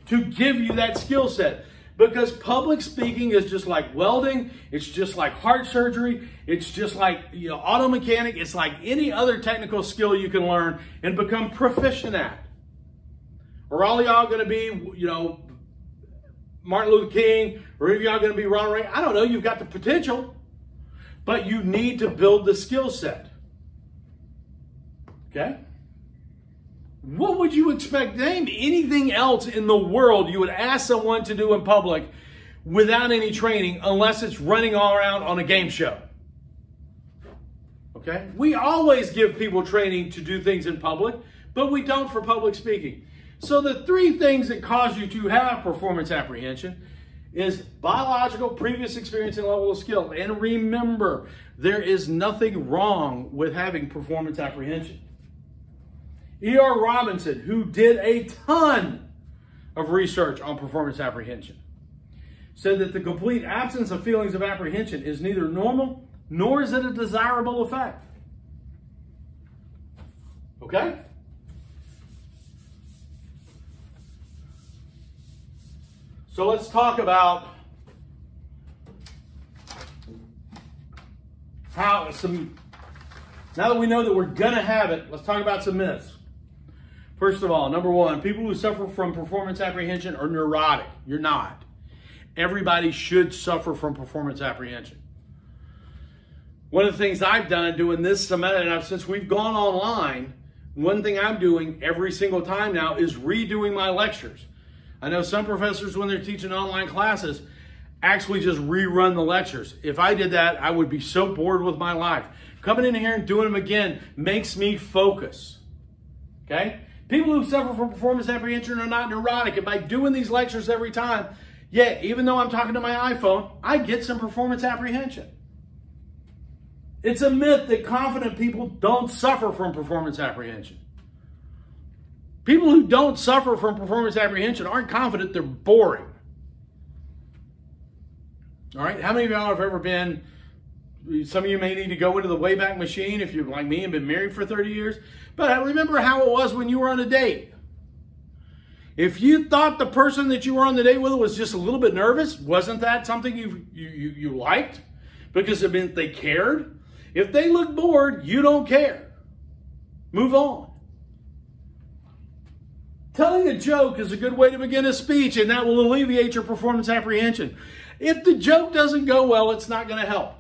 A: to give you that skill set. Because public speaking is just like welding, it's just like heart surgery, it's just like auto mechanic, it's like any other technical skill you can learn and become proficient at. Are all y'all going to be, Martin Luther King, or are y'all going to be Ronald Reagan? I don't know, you've got the potential, but you need to build the skill set. Okay? What would you expect? Name anything else in the world you would ask someone to do in public without any training, unless it's running all around on a game show. Okay? We always give people training to do things in public, but we don't for public speaking. So the three things that cause you to have performance apprehension is biological, previous experience, and level of skill. And remember, there is nothing wrong with having performance apprehension. E.R. Robinson, who did a ton of research on performance apprehension, said that the complete absence of feelings of apprehension is neither normal nor is it a desirable effect. Okay? So let's talk about now that we know that we're going to have it, let's talk about some myths. First of all, number one, people who suffer from performance apprehension are neurotic. You're not. Everybody should suffer from performance apprehension. One of the things I've done doing this semester, and since we've gone online, one thing I'm doing every single time now is redoing my lectures. I know some professors, when they're teaching online classes, actually just rerun the lectures. If I did that, I would be so bored with my life. Coming in here and doing them again makes me focus. Okay? People who suffer from performance apprehension are not neurotic. And by doing these lectures every time, yeah, even though I'm talking to my iPhone, I get some performance apprehension. It's a myth that confident people don't suffer from performance apprehension. People who don't suffer from performance apprehension aren't confident, they're boring. All right, how many of y'all have ever been, some of you may need to go into the Wayback Machine if you're like me and been married for 30 years, but I remember how it was when you were on a date. If you thought the person that you were on the date with was just a little bit nervous, wasn't that something you liked? Because it meant they cared. If they look bored, you don't care. Move on. Telling a joke is a good way to begin a speech, and that will alleviate your performance apprehension. If the joke doesn't go well, it's not going to help.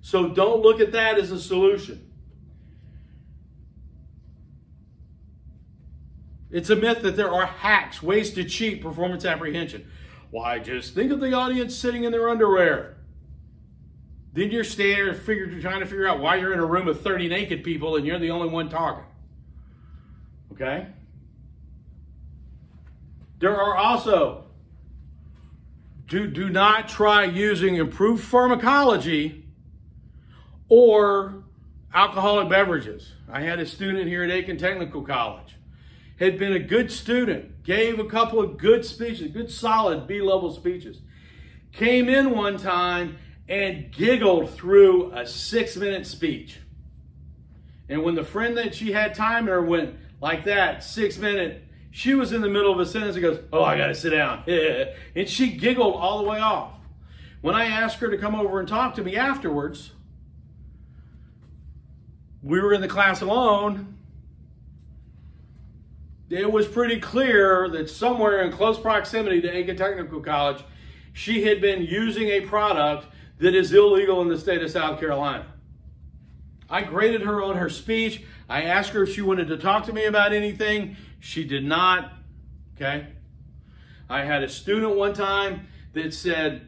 A: So don't look at that as a solution. It's a myth that there are hacks, ways to cheat performance apprehension. Why, just think of the audience sitting in their underwear. Then you're standing there trying to figure out why you're in a room of 30 naked people and you're the only one talking. Okay? There are also, do not try using improved pharmacology or alcoholic beverages. I had a student here at Aiken Technical College. Had been a good student, gave a couple of good speeches, good solid B-level speeches. Came in one time and giggled through a 6-minute speech. And when the friend that she had timed her went like that, 6 minute, She was in the middle of a sentence and goes, "Oh, I got to sit down." And she giggled all the way off. When I asked her to come over and talk to me afterwards, we were in the class alone. It was pretty clear that somewhere in close proximity to Aiken Technical College, she had been using a product that is illegal in the state of South Carolina. I graded her on her speech. I asked her if she wanted to talk to me about anything. She did not, okay? I had a student one time that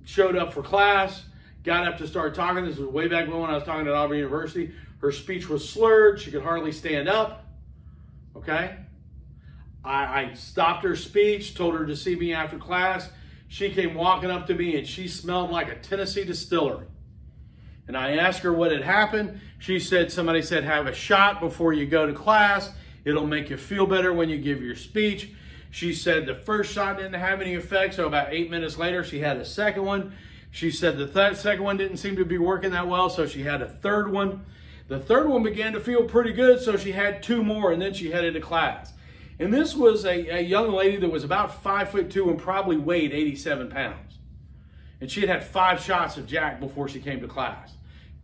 A: showed up for class, got up to start talking. This was way back when I was talking at Auburn University. Her speech was slurred. She could hardly stand up, okay? I stopped her speech, told her to see me after class. She came walking up to me and she smelled like a Tennessee distillery. And I asked her what had happened. She said, somebody said, have a shot before you go to class. It'll make you feel better when you give your speech. She said the first shot didn't have any effect, so about 8 minutes later, she had a second one. She said the second one didn't seem to be working that well, so she had a third one. The third one began to feel pretty good, so she had 2 more, and then she headed to class. And this was a young lady that was about 5'2" and probably weighed 87 pounds. And she had 5 shots of Jack before she came to class.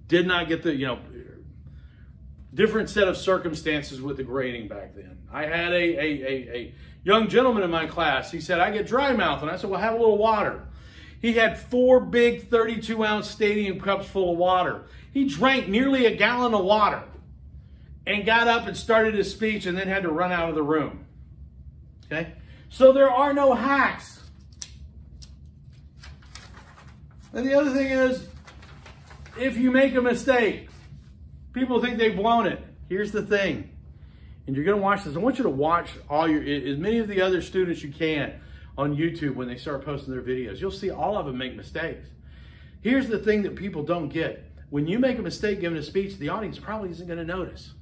A: Did not get the, different set of circumstances with the grading back then. I had a young gentleman in my class. He said, I get dry mouth. And I said, well, have a little water. He had 4 big 32-ounce stadium cups full of water. He drank nearly a gallon of water and got up and started his speech and then had to run out of the room. Okay? So there are no hacks. And the other thing is, if you make a mistake, people think they've blown it. Here's the thing. And you're going to watch this. I want you to watch as many of the other students you can on YouTube when they start posting their videos. You'll see all of them make mistakes. Here's the thing that people don't get. When you make a mistake giving a speech, the audience probably isn't going to notice.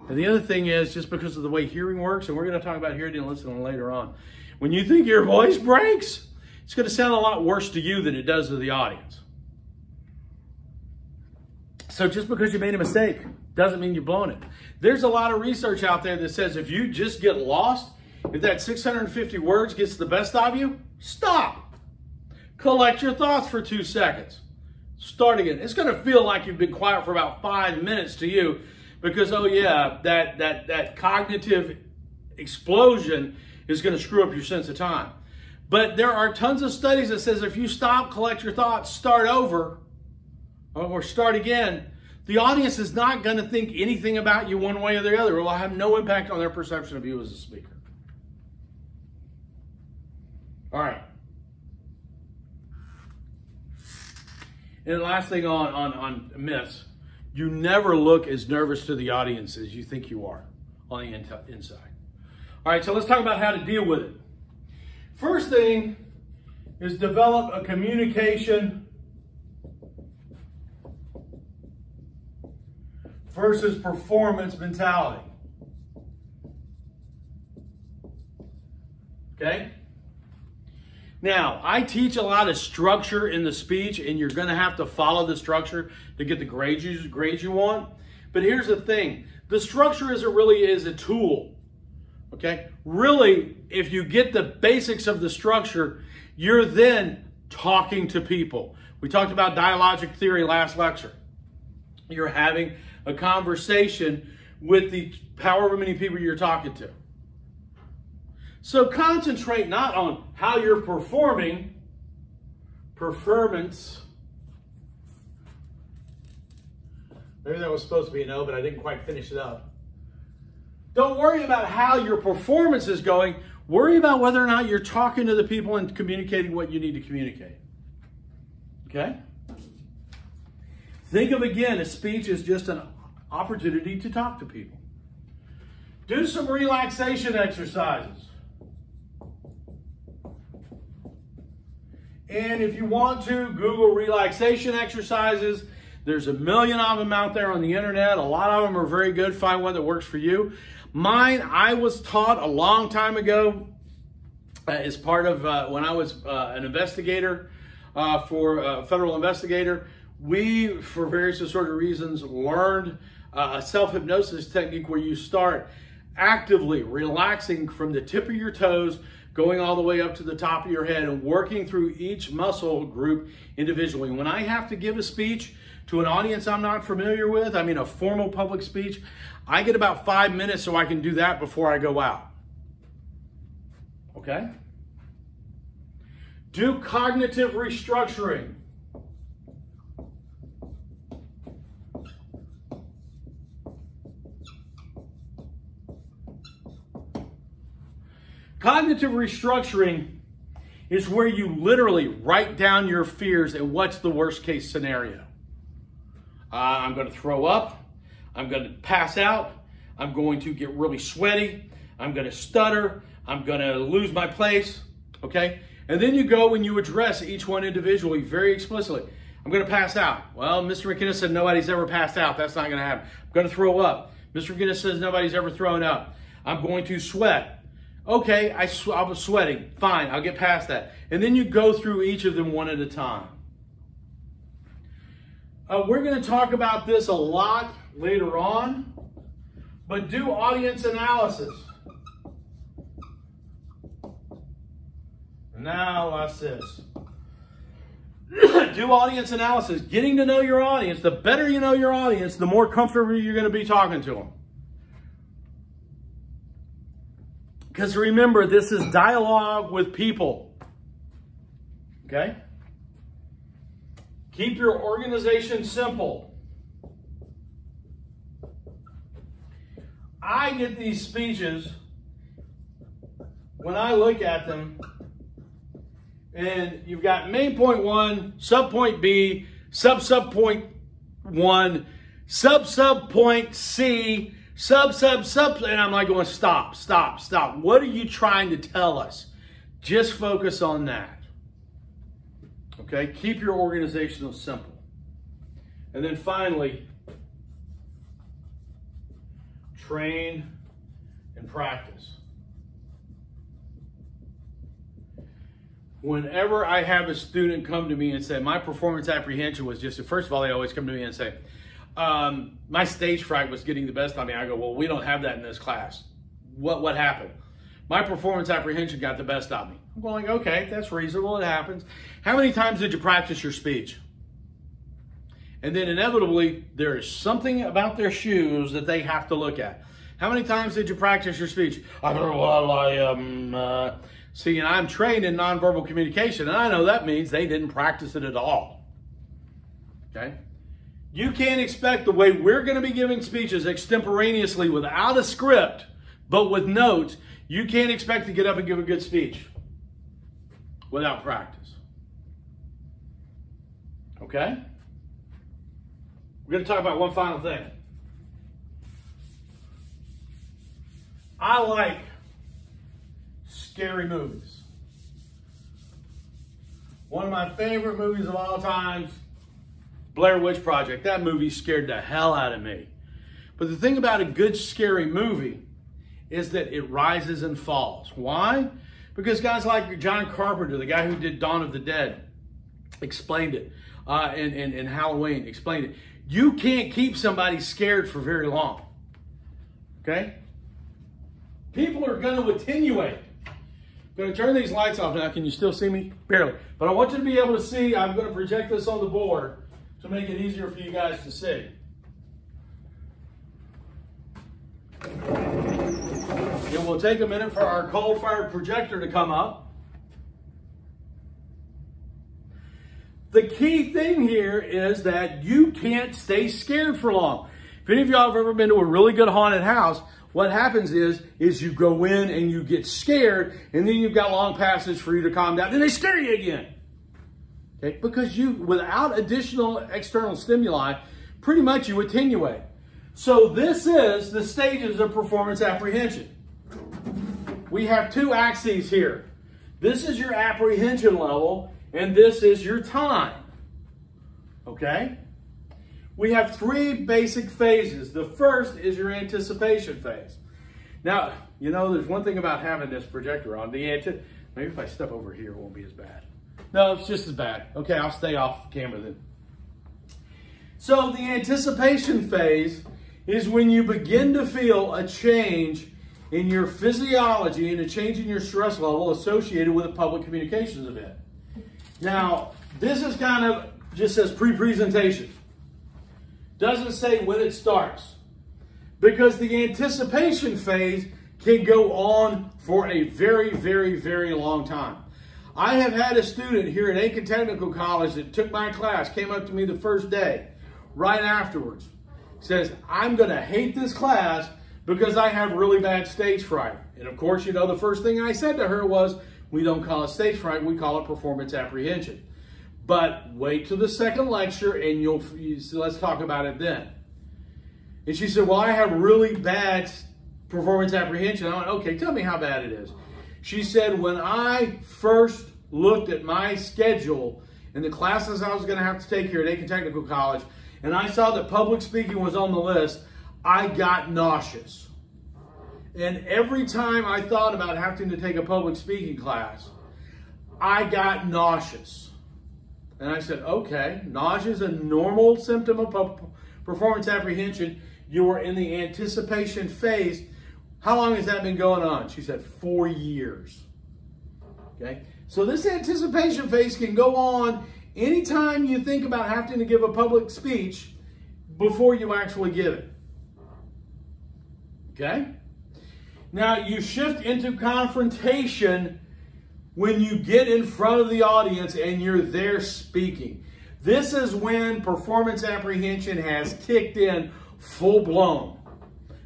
A: And the other thing is, just because of the way hearing works, and we're going to talk about hearing and listening later on, when you think your voice breaks, it's going to sound a lot worse to you than it does to the audience. So just because you made a mistake doesn't mean you've blown it. There's a lot of research out there that says if you just get lost, if that 650 words gets the best of you, stop. Collect your thoughts for 2 seconds. Start again. It's going to feel like you've been quiet for about 5 minutes to you because, oh yeah, that cognitive explosion is going to screw up your sense of time. But there are tons of studies that says if you stop, collect your thoughts, start over, or start again, the audience is not going to think anything about you one way or the other. It will have no impact on their perception of you as a speaker. All right. And the last thing on myths, you never look as nervous to the audience as you think you are on the inside. All right, so let's talk about how to deal with it. First thing is develop a communication versus performance mentality. Okay? Now, I teach a lot of structure in the speech, and you're going to have to follow the structure to get the grades you want. But here's the thing. The structure is a tool. Okay? Really, if you get the basics of the structure, you're then talking to people. We talked about dialogic theory last lecture. You're having a conversation with the however many people you're talking to. So concentrate not on how you're performing, performance. Maybe that was supposed to be a no, but I didn't quite finish it up. Don't worry about how your performance is going. Worry about whether or not you're talking to the people and communicating what you need to communicate. Okay? Think of, again, a speech as just an opportunity to talk to people. Do some relaxation exercises. And if you want to, Google relaxation exercises. There's a million of them out there on the internet. A lot of them are very good. Find one that works for you. Mine, I was taught a long time ago as part of when I was an investigator for a federal investigator. We, for various assorted reasons, learned a self-hypnosis technique where you start actively relaxing from the tip of your toes, going all the way up to the top of your head and working through each muscle group individually. When I have to give a speech to an audience I'm not familiar with, I mean a formal public speech, I get about 5 minutes so I can do that before I go out. Okay? Do cognitive restructuring. Cognitive restructuring is where you literally write down your fears and what's the worst case scenario. I'm going to throw up. I'm going to pass out. I'm going to get really sweaty. I'm going to stutter. I'm going to lose my place. Okay? And then you go and you address each one individually very explicitly. I'm going to pass out. Well, Mr. McKinnon said nobody's ever passed out. That's not going to happen. I'm going to throw up. Mr. McKinnon says nobody's ever thrown up. I'm going to sweat. Okay, I was sweating. Fine, I'll get past that. And then you go through each of them one at a time. We're going to talk about this a lot later on, but do audience analysis. Now watch this. Do audience analysis. Getting to know your audience. The better you know your audience, the more comfortable you're going to be talking to them. Because remember, this is dialogue with people. Okay? Keep your organization simple. I get these speeches when I look at them, and you've got main point 1, sub point B, sub point 1, sub point C, sub, and I'm like going, stop. What are you trying to tell us? Just focus on that. Okay, keep your organization simple. And then finally, train and practice. Whenever I have a student come to me and say, my performance apprehension was just, first of all, they always come to me and say, my stage fright was getting the best of me. I go, well, we don't have that in this class. What happened? My performance apprehension got the best of me. I'm going, okay, that's reasonable. It happens. How many times did you practice your speech? And then inevitably, there is something about their shoes that they have to look at. How many times did you practice your speech? See, and I'm trained in nonverbal communication, and I know that means they didn't practice it at all. Okay? You can't expect the way we're going to be giving speeches extemporaneously without a script, but with notes, you can't expect to get up and give a good speech without practice. Okay? We're going to talk about one final thing. I like scary movies. One of my favorite movies of all time, Blair Witch Project. That movie scared the hell out of me. But the thing about a good scary movie is that it rises and falls. Why? Because guys like John Carpenter, the guy who did Dawn of the Dead, explained it. And Halloween explained it. You can't keep somebody scared for very long. Okay? People are going to attenuate. I'm going to turn these lights off now. Can you still see me? Barely. But I want you to be able to see. I'm going to project this on the board to make it easier for you guys to see. It will take a minute for our coal-fired projector to come up. The key thing here is that you can't stay scared for long. If any of y'all have ever been to a really good haunted house, what happens is you go in and you get scared, and then you've got long passages for you to calm down, then they scare you again. Okay? Because without additional external stimuli, pretty much you attenuate. So this is the stages of performance apprehension. We have two axes here. This is your apprehension level, and this is your time. Okay? We have three basic phases. The first is your anticipation phase. Now, you know, there's one thing about having this projector on. Maybe if I step over here, it won't be as bad. No, it's just as bad. Okay, I'll stay off camera then. So the anticipation phase is when you begin to feel a change in your physiology and a change in your stress level associated with a public communications event. Now, this is kind of just says pre-presentation. Doesn't say when it starts. Because the anticipation phase can go on for a very, very, very long time. I have had a student here at Aiken Technical College that took my class, came up to me the first day, right afterwards, says, I'm going to hate this class because I have really bad stage fright. And of course, you know, the first thing I said to her was, we don't call it stage fright, we call it performance apprehension. But wait till the second lecture and let's talk about it then. And she said, well, I have really bad performance apprehension. I went, okay, tell me how bad it is. She said, when I first looked at my schedule and the classes I was going to have to take here at Aiken Technical College, and I saw that public speaking was on the list, I got nauseous. And every time I thought about having to take a public speaking class, I got nauseous. And I said, okay, nausea is a normal symptom of performance apprehension. You are in the anticipation phase. How long has that been going on? She said 4 years. Okay, so this anticipation phase can go on anytime you think about having to give a public speech before you actually give it. Okay? Now you shift into confrontation when you get in front of the audience and you're there speaking. This is when performance apprehension has kicked in full blown.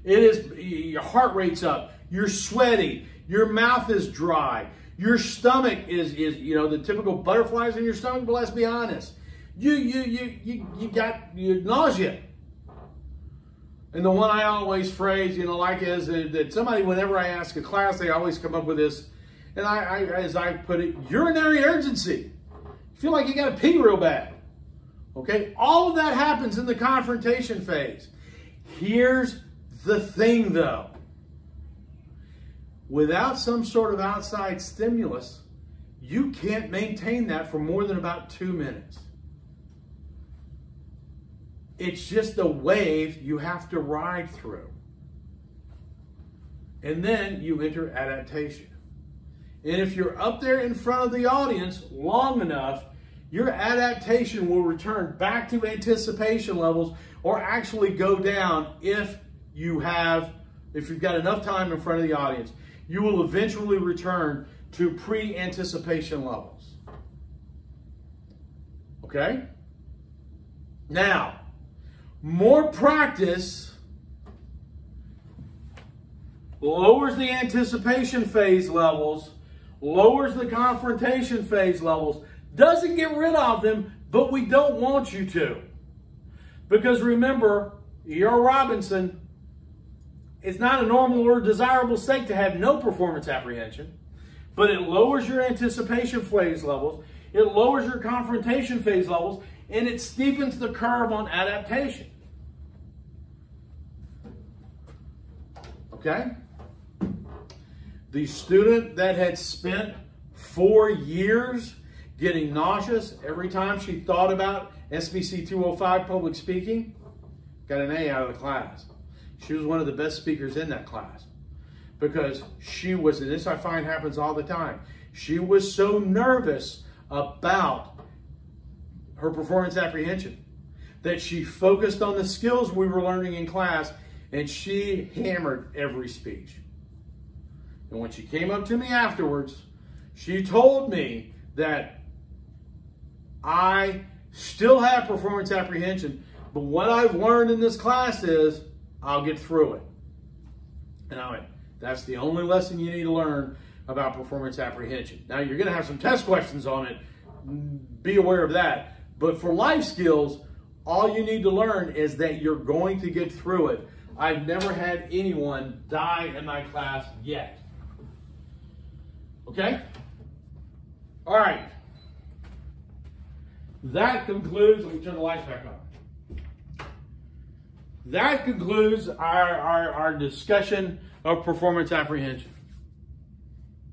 A: It is, your heart rate's up, you're sweaty, your mouth is dry, your stomach is you know, the typical butterflies in your stomach, but let's be honest. You got nausea. And the one I always phrase, you know, like is that somebody, whenever I ask a class, they always come up with this, and as I put it, urinary urgency. You feel like you got to pee real bad. Okay? All of that happens in the confrontation phase. Here's the thing, though. Without some sort of outside stimulus, you can't maintain that for more than about 2 minutes. It's just a wave you have to ride through. And then you enter adaptation. And if you're up there in front of the audience long enough, your adaptation will return back to anticipation levels or actually go down if you've got enough time in front of the audience. You will eventually return to pre-anticipation levels. Okay? Now, more practice lowers the anticipation phase levels, lowers the confrontation phase levels, doesn't get rid of them, but we don't want you to. Because remember, E.R. Robinson, it's not a normal or desirable state to have no performance apprehension, but it lowers your anticipation phase levels, it lowers your confrontation phase levels, and it steepens the curve on adaptation. Okay? The student that had spent 4 years getting nauseous every time she thought about SPC-205 public speaking, got an A out of the class. She was one of the best speakers in that class because she was, and this I find happens all the time, she was so nervous about her performance apprehension that she focused on the skills we were learning in class and she hammered every speech. And when she came up to me afterwards, she told me that I still have performance apprehension, but what I've learned in this class is I'll get through it. And I went, that's the only lesson you need to learn about performance apprehension. Now, you're going to have some test questions on it. Be aware of that. But for life skills, all you need to learn is that you're going to get through it. I've never had anyone die in my class yet. Okay? All right. That concludes, let me turn the lights back on. That concludes our discussion of performance apprehension.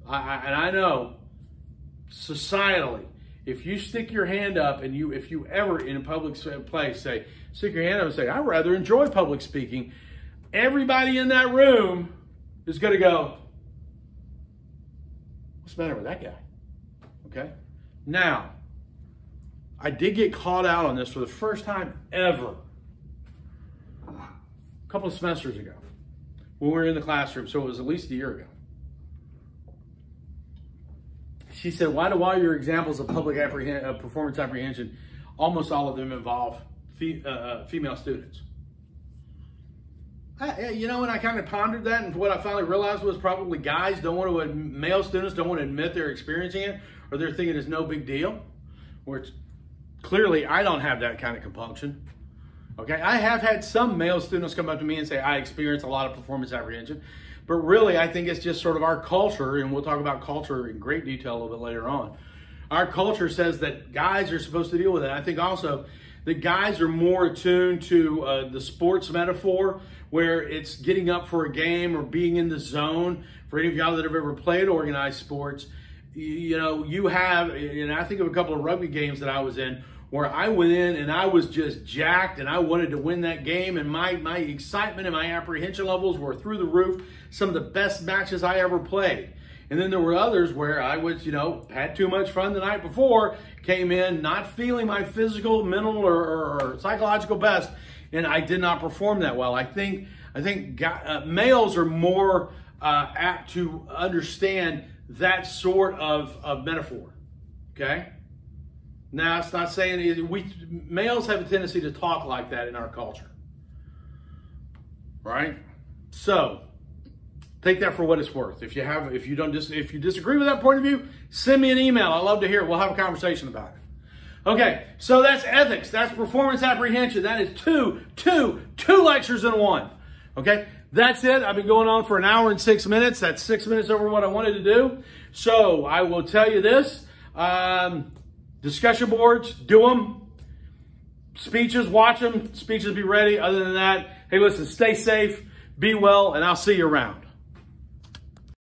A: And I know, societally, if you stick your hand up and if you ever in a public place stick your hand up and say, I rather enjoy public speaking, everybody in that room is going to go, what's the matter with that guy? Okay. Now, I did get called out on this for the first time ever a couple of semesters ago when we were in the classroom, so it was at least a year ago. She said, why do all your examples of public performance apprehension, almost all of them involve female students? You know, and I kind of pondered that, and what I finally realized was probably guys male students don't want to admit they're experiencing it, or they're thinking it's no big deal, which clearly I don't have that kind of compunction. Okay, I have had some male students come up to me and say, I experience a lot of performance apprehension, but really I think it's just sort of our culture, and we'll talk about culture in great detail a little bit later on. Our culture says that guys are supposed to deal with it. I think also that guys are more attuned to the sports metaphor, where it's getting up for a game or being in the zone. For any of y'all that have ever played organized sports, you know, you have, and I think of a couple of rugby games that I was in where I went in and I was just jacked and I wanted to win that game, and my excitement and my apprehension levels were through the roof. Some of the best matches I ever played. And then there were others where I was, you know, had too much fun the night before, came in not feeling my physical, mental, or psychological best, and I did not perform that well. I think males are more apt to understand that sort of metaphor. Okay. Now, it's not saying males have a tendency to talk like that in our culture, right? So take that for what it's worth. If you disagree with that point of view, send me an email. I'd love to hear it. We'll have a conversation about it. Okay, so that's ethics. That's performance apprehension. That is two lectures in one. Okay, that's it. I've been going on for 1 hour and 6 minutes. That's 6 minutes over what I wanted to do. So I will tell you this. Discussion boards, do them. Speeches, watch them. Speeches, be ready. Other than that, hey, listen, stay safe, be well, and I'll see you around.